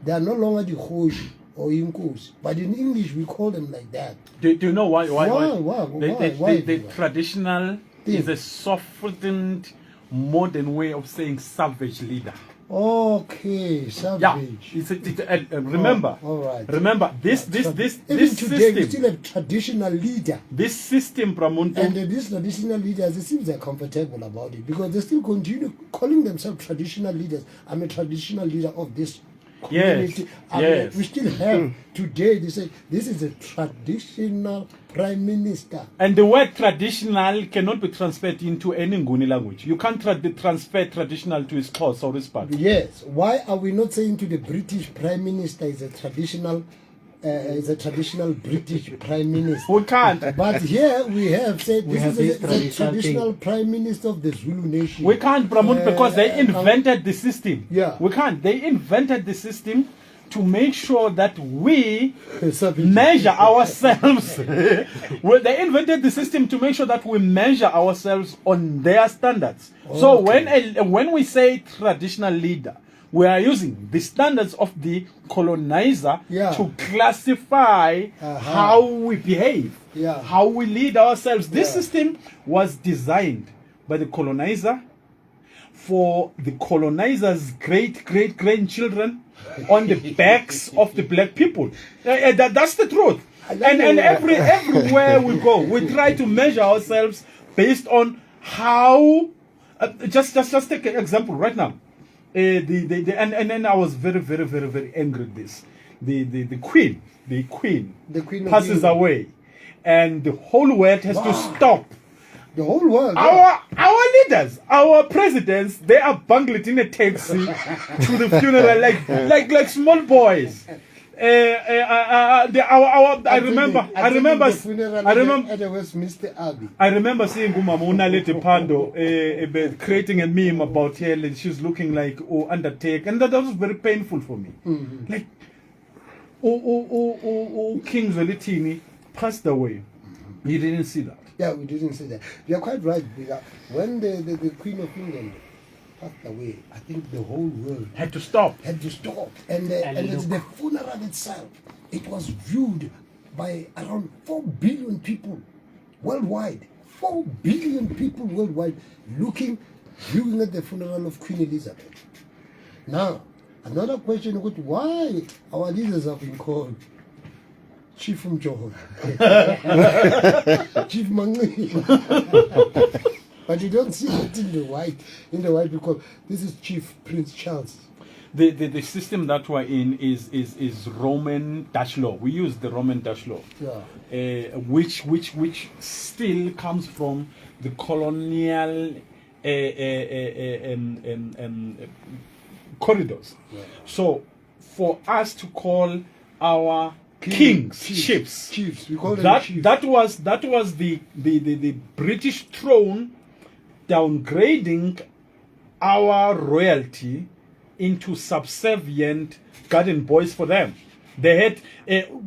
They are no longer the Khoshi or Inkosi. But in English, we call them like that. Do you know why? Why? The traditional is a softened, modern way of saying savage leader. Okay, savage. Yeah, remember. All right. Remember this Even this today, we system. still have traditional leader. This system, Pramuntu. And these traditional leaders, it seems they're comfortable about it because they still continue calling themselves traditional leaders. I'm a traditional leader of this community. Yes. We still have today, they say, this is a traditional prime minister. And the word traditional cannot be transferred into any Nguni language. You can't transfer traditional to his cause or his part. Yes. Why are we not saying to the British prime minister is a traditional British prime minister? We can't. But here we have said We this have is this a traditional traditional prime minister of the Zulu nation. We can't, Pramuntu, because they invented the system. Yeah. We can't. They invented the system to make sure that we Savage. measure ourselves. Well, they invented the system to make sure that we measure ourselves on their standards. So when we say traditional leader, we are using the standards of the colonizer to classify how we behave, how we lead ourselves. This system was designed by the colonizer for the colonizer's great-great-grandchildren on the backs of the black people. That's the truth. And everywhere we go, we try to measure ourselves based on how. Just take an example right now. And then I was very angry at this. The queen passes away, and the whole world has to stop. The whole world. Our leaders, our presidents, they are bungling in a taxi to the funeral like small boys. I remember the funeral at the Westminster Abbey. I remember seeing Umama Unalete Pando creating a meme about her, and she's looking like Undertaker, and that was very painful for me. Mm-hmm. Like, King Zwelithini passed away. You didn't see that. Yeah, we didn't see that. You are quite right, because when the Queen of England passed away, I think the whole world Had to stop. And the funeral itself, it was viewed by around 4 billion people worldwide. 4 billion people worldwide viewing at the funeral of Queen Elizabeth. Now, another question would why our leaders have been called Chief Mjoka, Chief Mangi. But you don't see it in the white because this is Chief Prince Charles. The system that we're in is Roman Dutch law. We use the Roman Dutch law, which still comes from the colonial corridors. Yeah. So for us to call our kings chiefs, we call them chiefs. That was the British throne downgrading our royalty into subservient garden boys for them. They had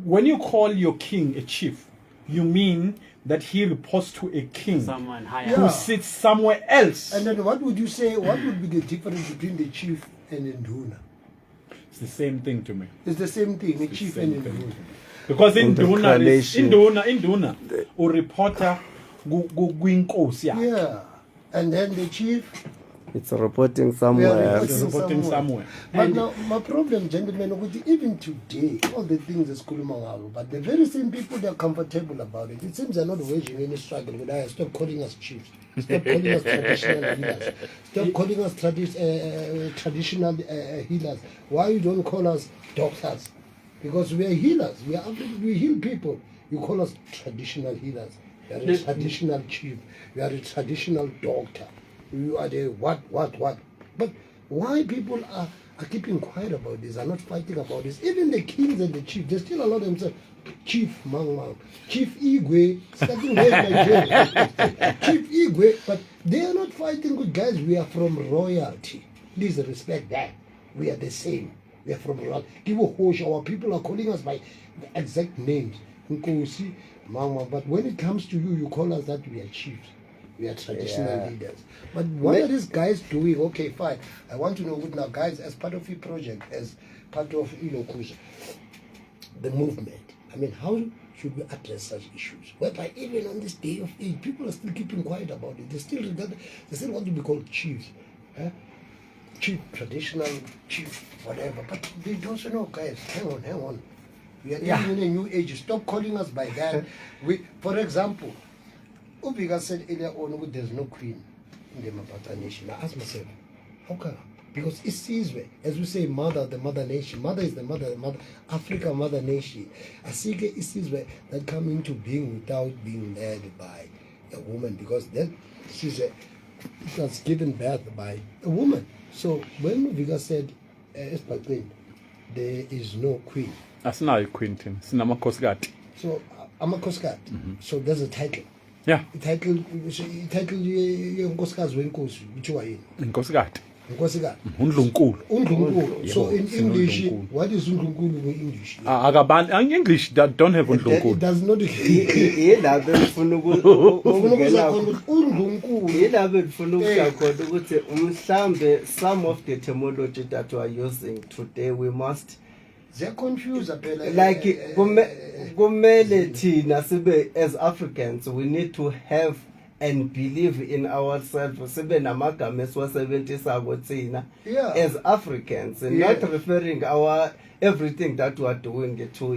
when you call your king a chief, you mean that he reports to a king Someone higher. who sits somewhere else. And then what would you say? What would be the difference between the chief and the nduna? It's the same thing to me. It's the same thing, a chief and a same thing. nduna. Because in Incarnation. Duna, or reporter gwinkosi. Yeah. And then the chief, It's reporting we somewhere are else. Reporting somewhere. But now, my problem, gentlemen, with even today, all the things is Kulumangalo, but the very same people, they're comfortable about it. It seems they're not waging any struggle with us. Stop calling us chiefs. Stop calling us traditional healers. Stop calling us traditional healers. Why you don't call us doctors? Because we are healers. We heal people. You call us traditional healers. You are a traditional chief. You are a traditional doctor. You are the what. But why people are keeping quiet about this, are not fighting about this? Even the kings and the chiefs, they still allow themselves Chief Mang, Chief Igwe, starting with Nigeria. Chief Igwe, but they are not fighting with guys. We are from royalty. Please respect that. We are the same. We are from royalty. Our people are calling us by the exact names. Nkosi, Mama. But when it comes to you call us that we are chiefs. We are traditional leaders. But what are these guys doing? Okay, fine. I want to know good now, guys, as part of your project, as part of the movement. I mean, how should we address such issues? Whereby even on this day of Eid, people are still keeping quiet about it. They still want to be called chiefs. Chief, traditional, chief, whatever. But they also know, guys, hang on. We are living in a new age. Stop calling us by that. For example, Vika said earlier on, there's no queen in the Mapata nation. I ask myself, how come? Because it sees where, as we say, the mother nation. Mother is the mother, Africa, mother nation. I see it sees where that come into being without being led by a woman, because then it was given birth by a woman. So when Vika said, there is no queen. That's not a queen, Tim. It's Namakosgat. So I'm a Kosgat. So there's a title. Yeah. Title yenkosikazi wenkosi kuthiwa yini? Nkosikazi. Nkosikazi. Undlunkulu. Undlunkulu. So in English, what is undlunkulu in English? In English that don't have undlunkulu. It does not. Yilapho ngifuna Undlunkulu. Yilapho ngifuna ukuqonda ukuthi mhlambe some of the etymology that we are using today we must they're confused like kumele thina sibe as Africans we need to have and believe in ourselves sibe namagama esiwasebenzisako thina as Africans and not referring our everything that we are doing to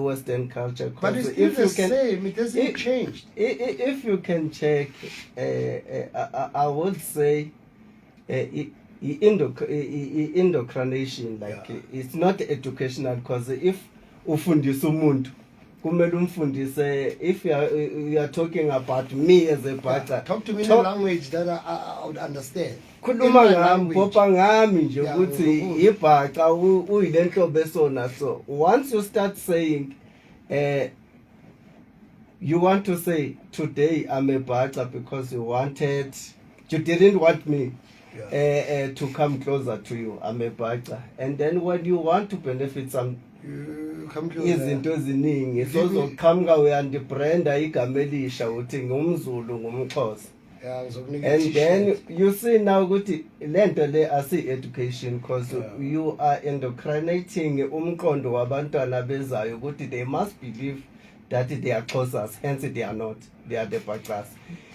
Western culture. But it's still the same, it hasn't changed. If you can check, I would say indoctrination, like it's not educational, because if ufundisa umuntu kumele umfundise, if you are talking about me as a Bhaca, Talk to me in a language that I would understand. khuluma In my ngami, language. popa ngami nje Yeah, ukuthi iBhaca uyile nhlobo esona. So once you start saying you want to say today I'm a Bhaca because you didn't want me to come closer to you, I'm a Bhaca. And then when you want to benefit some izinto eziningi sozoqhamuka uyandibranda igama elisha uthi ngumZulu ngumXhosa. And then you see now ukuthi lento le asi education, because you are indoctrinating umqondo wabantwana bezayo ukuthi they must believe that they are Xhosas, hence they are not, they are the Bhacas.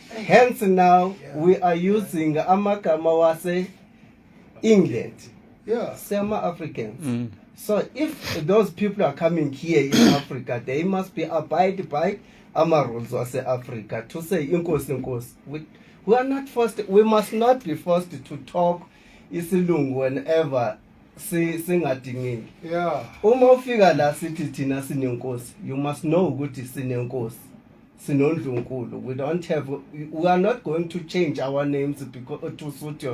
Hence now we are using amagama wase England, Sema Africans. So if those people are coming here in Africa, they must be abide by ama rules wase Africa to say inkosi inkosi. We are not forced, we must not be forced to talk isilungu whenever singadingeki. Uma ufika la sithi thina sinenkosi, you must know ukuthi sinenkosi, sinondlunkulu. We are not going to change our names because to suit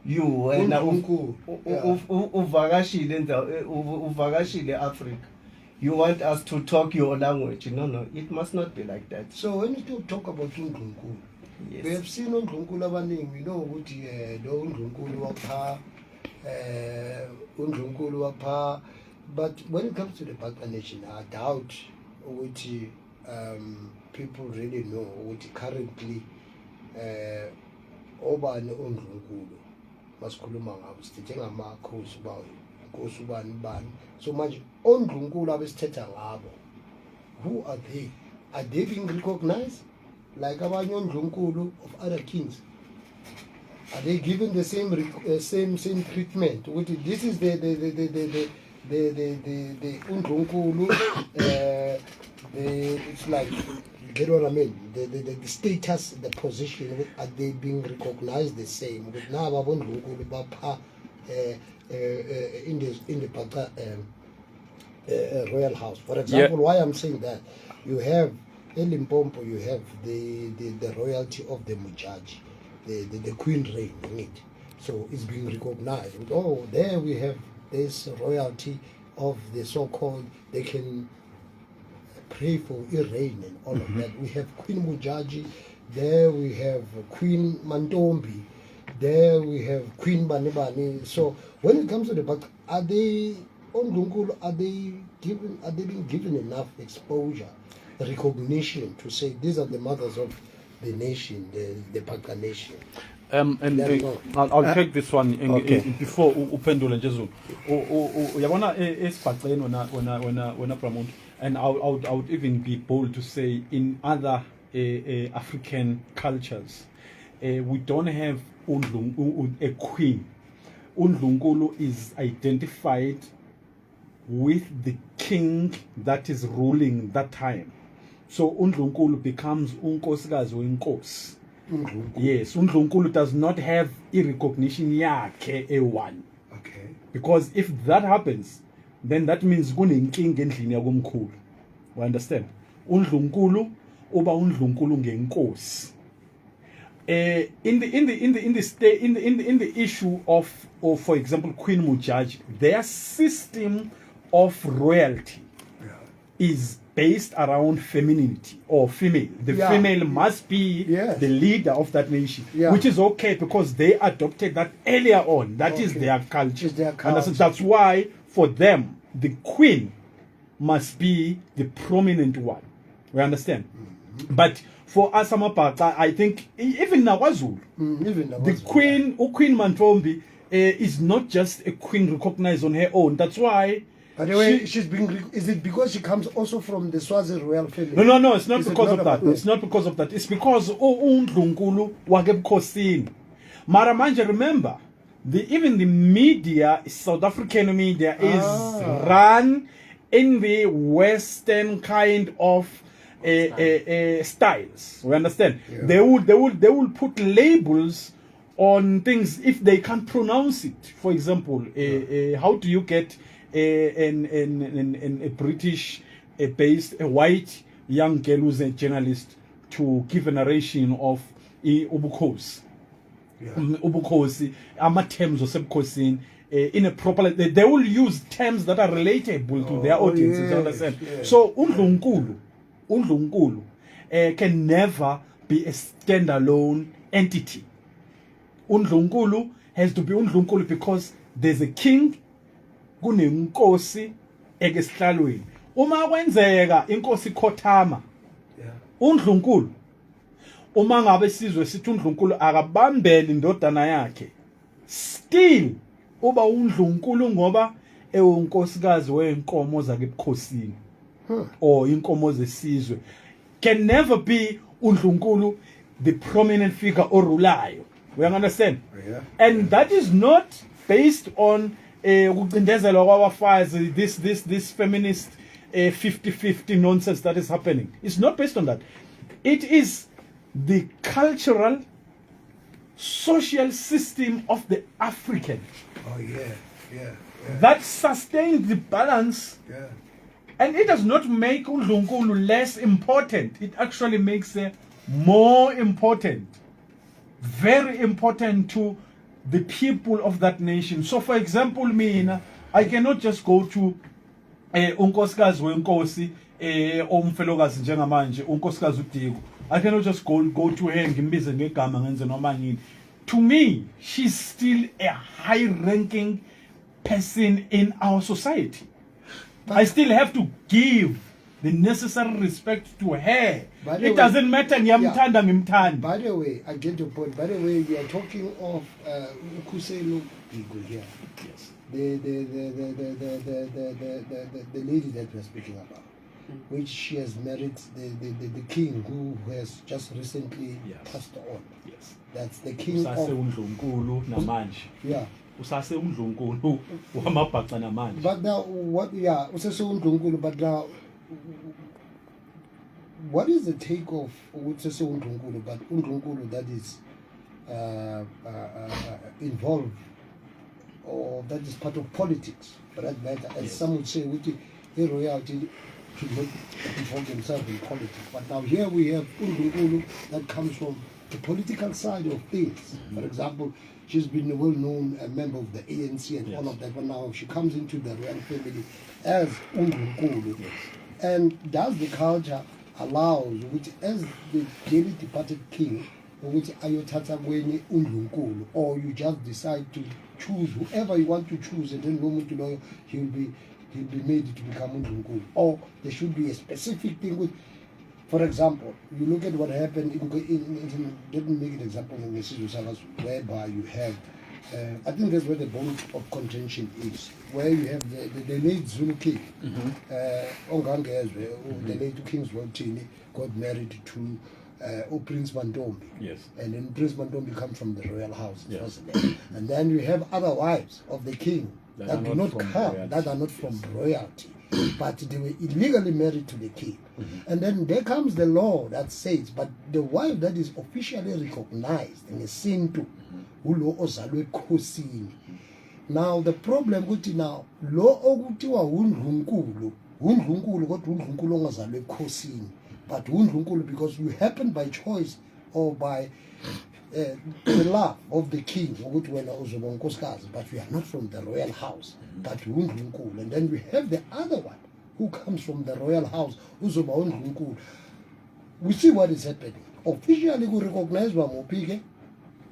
you and uvakashile Africa. You want us to talk your language. No, it must not be like that. So when you talk about undlunkulu, we have seen undlunkulu abaningi. We know ukuthi lo undlunkulu wapha, but when it comes to the Bhaca nation, I doubt ukuthi people really know ukuthi currently obani undlunkulu masikhuluma ngabo sithethe ngamakhosi bawo inkosi ubani bani. So manje ondlunkulu abesithetha ngabo, who are they? Are they being recognized like abanye ondlunkulu of other kings? Are they given the same treatment? This is the undlunkulu. It's like, you get what I mean? The status, the position. Are they being recognized the same? Now, undlunkulu bapha in the Bhaca royal house. For example, why I'm saying that, you have in Limpopo, you have the royalty of the Mujaji. The queen reign in it, so it's being recognized. Oh, there we have this royalty of the so-called, they can pray for reign and all of that. We have Queen Mujaji, there we have Queen Mantombi, there we have Queen Banibani. So when it comes to the Bhaca, are they being given enough exposure, recognition to say these are the mothers of the nation, the Bhaca nation? I'll take this one before upendule nje uyabona esibhaceni wena promote, and I would even be bold to say in other African cultures we don't have a queen. Undlunkulu is identified with the king that is ruling that time. So undlunkulu becomes unkosikazi wenkosi. Yes, undlunkulu does not have a recognition yakhe one. Okay. Because if that happens, then that means kunenkinga endlini yakomkhulu. You understand? Undlunkulu uba undlunkulu ngenkosi. In the issue of for example Queen Mujaji, their system of royalty is based around femininity or female. The female must be the leader of that nation, which is okay because they adopted that earlier on. That is their culture. And that's why for them the queen must be the prominent one. We understand? But for us Bhaca, I think even Nawazulu, the queen Mantombi is not just a queen recognized on her own. That's why. By the way, she's being. Is it because she comes also from the Swazi royal family? No. It's not because of that. It's not because of that. It's because undlunkulu wagebkhosini. Mara manje, remember, even the media, South African media, is run in the Western kind of styles. We understand. They will put labels on things if they can't pronounce it. For example, how do you get a British a white young girl who's a journalist to give a narration of ubukhosi. Ubukhosi, ama-terms osebukhosini, in a proper, they will use terms that are relatable to their audience. You understand? So Undlunkulu can never be a standalone entity. Undlunkulu has to be Undlunkulu because there's a king, kunenkosi ekesihlalweni. Uma kwenzeka inkosi khothama, Undlunkulu, uma ngabe sizwe sithi uNdlunkulu akabambele indodana yakhe, still uba uNdlunkulu ngoba unkosikazi wenkomo zakebukhosini or inkomo zesizwe. Can never be uNdlunkulu the prominent figure or rulayo. We understand? Yeah. And that is not based on ukucindezelwa kwabafazi, this feminist 50-50 nonsense that is happening. It's not based on that. It is the cultural, social system of the African Oh yeah. that sustains the balance, Yeah. and it does not make uNdlunkulu less important. It actually makes her more important, very important to the people of that nation. So, for example, I cannot just go to unkosikazi wenkosi omfelokazi njengamanje unkosikazi uDiko. I cannot just go to her ngimbize ngegama ngenze noma yini. To me, she's still a high-ranking person in our society. I still have to give the necessary respect to her. It doesn't matter ngiyamthanda ngimthanda. By the way, I get your point. By the way, we are talking of Ukuselu Digo here. Yes. The lady that we're speaking about, which she has married the king who has just recently passed on. Yes. That's the king Usase of uNdlunkulu namanje. yeah. Usase uNdlunkulu wamaBhaca namanje. But now what? Yeah, Usase uNdlunkulu. But now, what is the take of Usase uNdlunkulu? But uNdlunkulu that is involved, or that is part of politics, for that matter. As some would say, with the royalty should not involve themselves in politics. But now here we have Undlunkulu that comes from the political side of things. For example, she's been a well-known member of the ANC and all of that, but now she comes into the royal family as Undlunkulu. And does the culture allows, which as the dearly departed king, which ayothatha kwenye uNdlunkulu, or you just decide to choose whoever you want to choose, and then moment loyo he'll be made to become uNdlunkulu, or there should be a specific thing with. For example, you look at what happened in let me make an example in the Sanuse, whereby you have I think that's where the bone of contention is, where you have the late Zulu king, Ongangezwe, the late King's Rotini got married to Prince Mandombi. Yes. And then Prince Mandombi comes from the royal house. Yes. And then you have other wives of the king that do not come, that are not from royalty, but they were illegally married to the king. And then there comes the law that says, but the wife that is officially recognized in a sintu, ulo ozalwe khosini. Now the problem ukuthi now lo okuthiwa uNdlunkulu kodwa uNdlunkulu ongazalwe khosini, but uNdlunkulu because you happen by choice or by the love of the king ukuthi wena uzoba unkosikazi, but you are not from the royal house, but uNdlunkulu. And then we have the other one who comes from the royal house uzoba uNdlunkulu. We see what is happening. Officially ku recognize mopike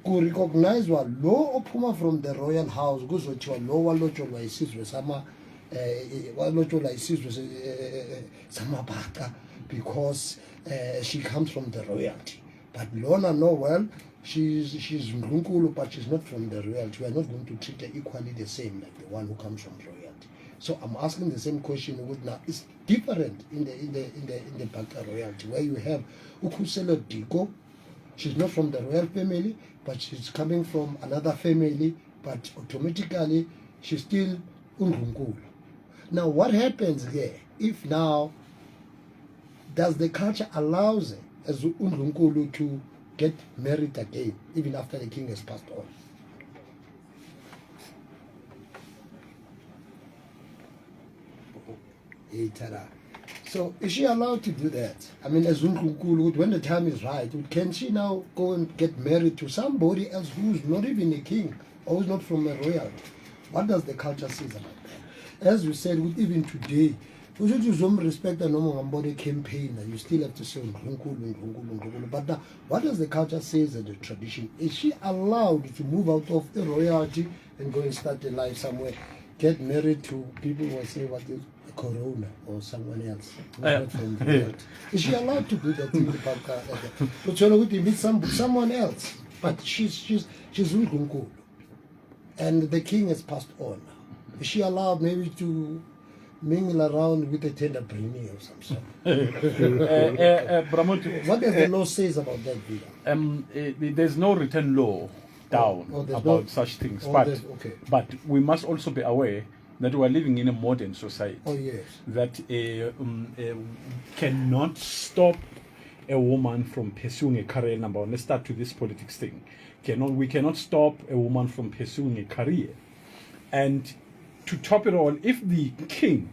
ku recognize lo ophuma from the royal house kuzothiwa lo walotsholwa isizwe sama walotsholwa isizwe samaBhaca because she comes from the royalty. But Lona no, well, she's Ndlunkulu, but she's not from the royalty. We are not going to treat her equally the same like the one who comes from royalty. So I'm asking the same question now. It's different in the Bhaca royalty, where you have Ukuselo Diko. She's not from the royal family, but she's coming from another family, but automatically she's still Undlunkulu. Now what happens here if now does the culture allows her as uNdlunkulu to get married again even after the king has passed on? So is she allowed to do that? I mean, as Unkulunkulu, when the time is right, can she now go and get married to somebody else who's not even a king or who's not from a royalty? What does the culture say about that? As we said, even today, we should use some respect and no campaign, and you still have to say Unkulunkulu. But now, what does the culture say as the tradition? Is she allowed to move out of the royalty and go and start a life somewhere? Get married to people who say what is Corona or someone else. Not from the world. Is she allowed to do that in the Bhaca? But you know, we meet someone else, but she's Unkulunkulu, and the king has passed on now. Is she allowed maybe to mingle around with a tender brainy or some sort? What does the law says about that, Vika? There's no written law down about such things, but we must also be aware that we are living in a modern society that cannot stop a woman from pursuing a career. Number one, let's start with this politics thing. We cannot stop a woman from pursuing a career. And to top it all, if the king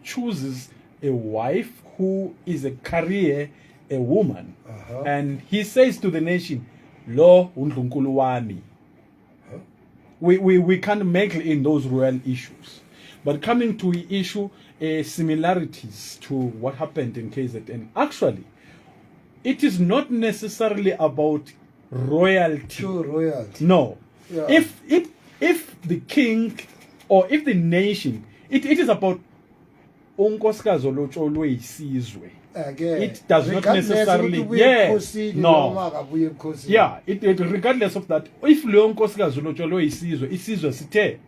chooses a wife who is a career, a woman, and he says to the nation, Lo uNkulunkulu wami. We can't make in those royal issues. But coming to the issue, similarities to what happened in KZN, actually, it is not necessarily about royalty. True royalty. No. Yeah. If the king or if the nation, it is about unkosikazi olotsholo isizwe. It does not necessarily, regardless of that, if leyo nkosikazi olotsholo isizwe sithe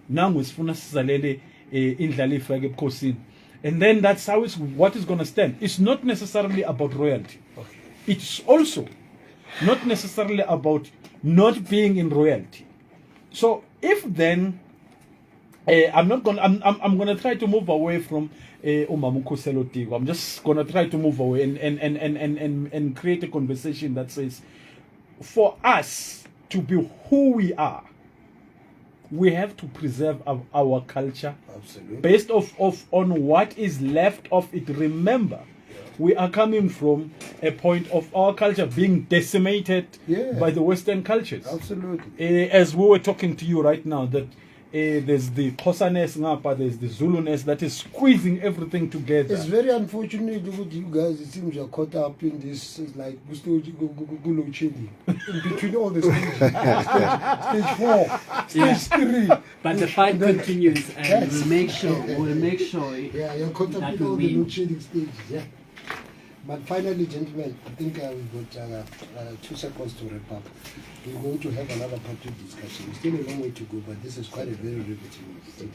nangu sifuna sizalele indlala ifake ebukhosini, and then that's how what is going to stand. It's not necessarily about royalty. It's also not necessarily about not being in royalty. So if then I'm gonna try to move away from I'm just gonna try to move away and create a conversation that says, for us to be who we are, we have to preserve our culture. Absolutely. Based on what is left of it. Remember, we are coming from a point of our culture being decimated by the Western cultures. Absolutely. As we were talking to you right now, that there's the Xhosa-ness, there's the Zulu-ness that is squeezing everything together. It's very unfortunate with you guys. It seems you're caught up in this, like, in between all the stages. Stage 4, stage 3. But the fight continues, and we'll make sure. Yeah, you're caught up in all the load shedding stages. Yeah. But finally, gentlemen, I think we've got 2 seconds to wrap up. We're going to have another part 2 discussion. Still a long way to go, but this is quite a very riveting thing.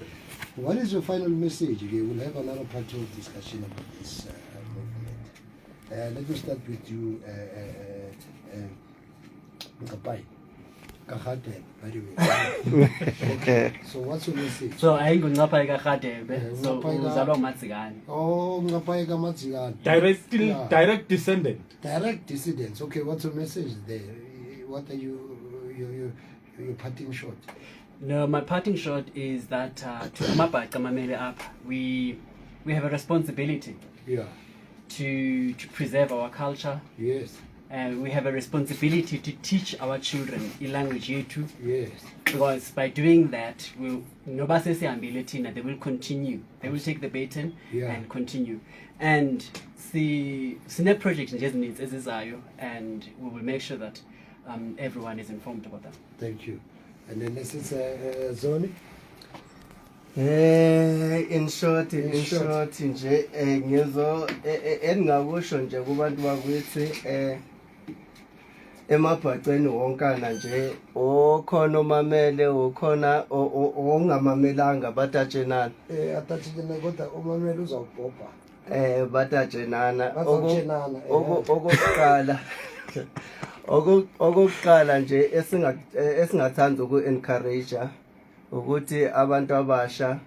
What is your final message? Okay, we'll have another part 2 discussion about this movement. Let me start with you, Ncapai. By the way. Okay. So what's your message? So I ain't Ncapai Kakhatebe. So uzalwa Matsigani. Oh, Ncapai Matsigani. Direct descendant. Direct descendants. Okay, what's your message there? What are your parting shot? No, my parting shot is that to Mapa Kamamele up, we have a responsibility. Yeah. To preserve our culture. Yes. And we have a responsibility to teach our children the language yetu. Yes. Because by doing that, they will continue. They will take the baton and continue. And the SNAP project just needs and we will make sure that everyone is informed about that. Thank you. And then this is Zoni. In short nje ngizo engingakusho nje kubantu bakithi emabhacweni wonkana nje okhona omamele okhona ongamamelanga batatshenana atatshenana kodwa omamele uzawubhopha batatshenana okokuqala nje esingathanda uku-encourage ukuthi abantu abasha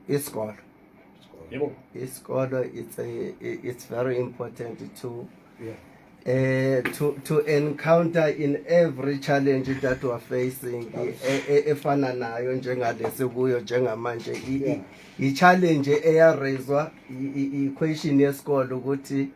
isikolo it's very important to to encounter in every challenge that we're facing efana nayo njengalesi kuyo njengamanje i-challenge eyaraiswa i-question yesikole ukuthi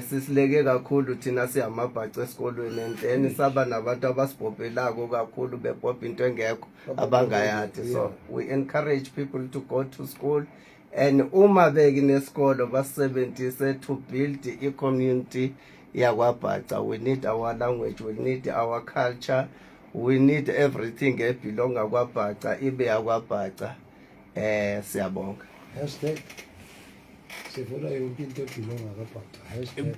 sisileke kakhulu thina siyamabhaca esikolweni and then saba nabantu abasibhobhelako kakhulu bebhobha into engekho abangayathi. So we encourage people to go to school and uma bekinesikolo basebenzise to build i-community yakwaBhaca. We need our language, we need our culture, we need everything ebelonga kwaBhaca ibe yakwaBhaca. Siyabonga. Hashtag. Sifuna yonke into ebelonga kwaBhaca. Hashtag.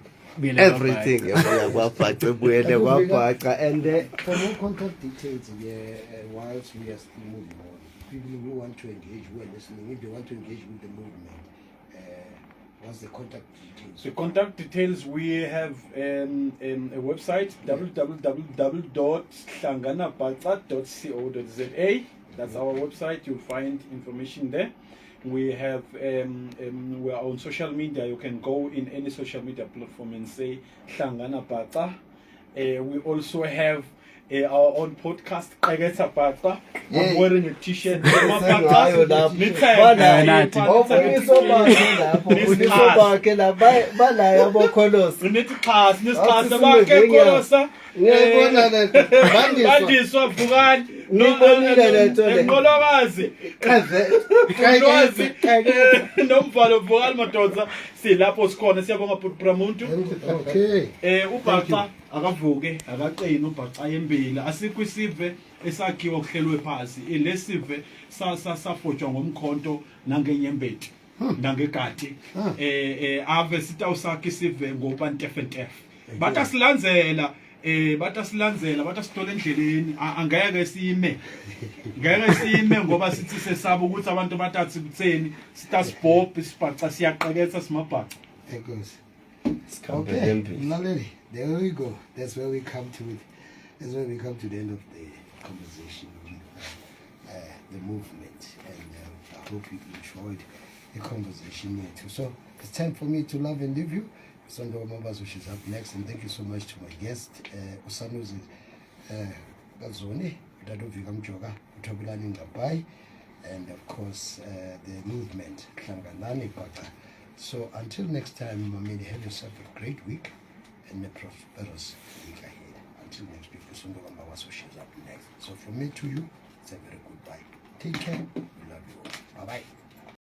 Everything yakwaBhaca ibuyele kwaBhaca. And for more contact details, whilst we are still moving on, people who want to engage, who are listening, if they want to engage with the movement, what's the contact details? The contact details, we have a website, www.hlanganabhaca.co.za. That's our website. You'll find information there. We have we are on social media. You can go in any social media platform and say Hlangana Bhaca. We also have our own podcast. I'm wearing a t-shirt. Nombalo vokal madoda silapho sikhona siyabonga bra muntu. Okay. UBhaca akavuke akaqina uBhaca yembili asikho isive esakhiwa kuhlelwe phansi ilesive safotshwa ngomkhonto nangenyembeti nangegadi ave sitawusakha isive ngoba ntefentef batasilandzela batasithola endleleni angeke sime ngoba sithi sesaba ukuthi abantu batathi kutheni sitasibhobha isibhaca siyaqeketha simabhaca. Okay, there we go. That's where we come to it. That's where we come to the end of the conversation on the movement, and I hope you enjoyed the conversation here too. So it's time for me to love and leave you. Sanuse Mabas, which is up next, and thank you so much to my guest, Sanuse, Zoni, Vika, Mjoka, Thobelani, Ncapai, and of course the movement, Bhaca. So until next time, Mamini, have yourself a great week and a prosperous week ahead. Until next week, Sanuse Mabas, which is up next. So from me to you, it's a very goodbye. Take care. We love you all. Bye-bye.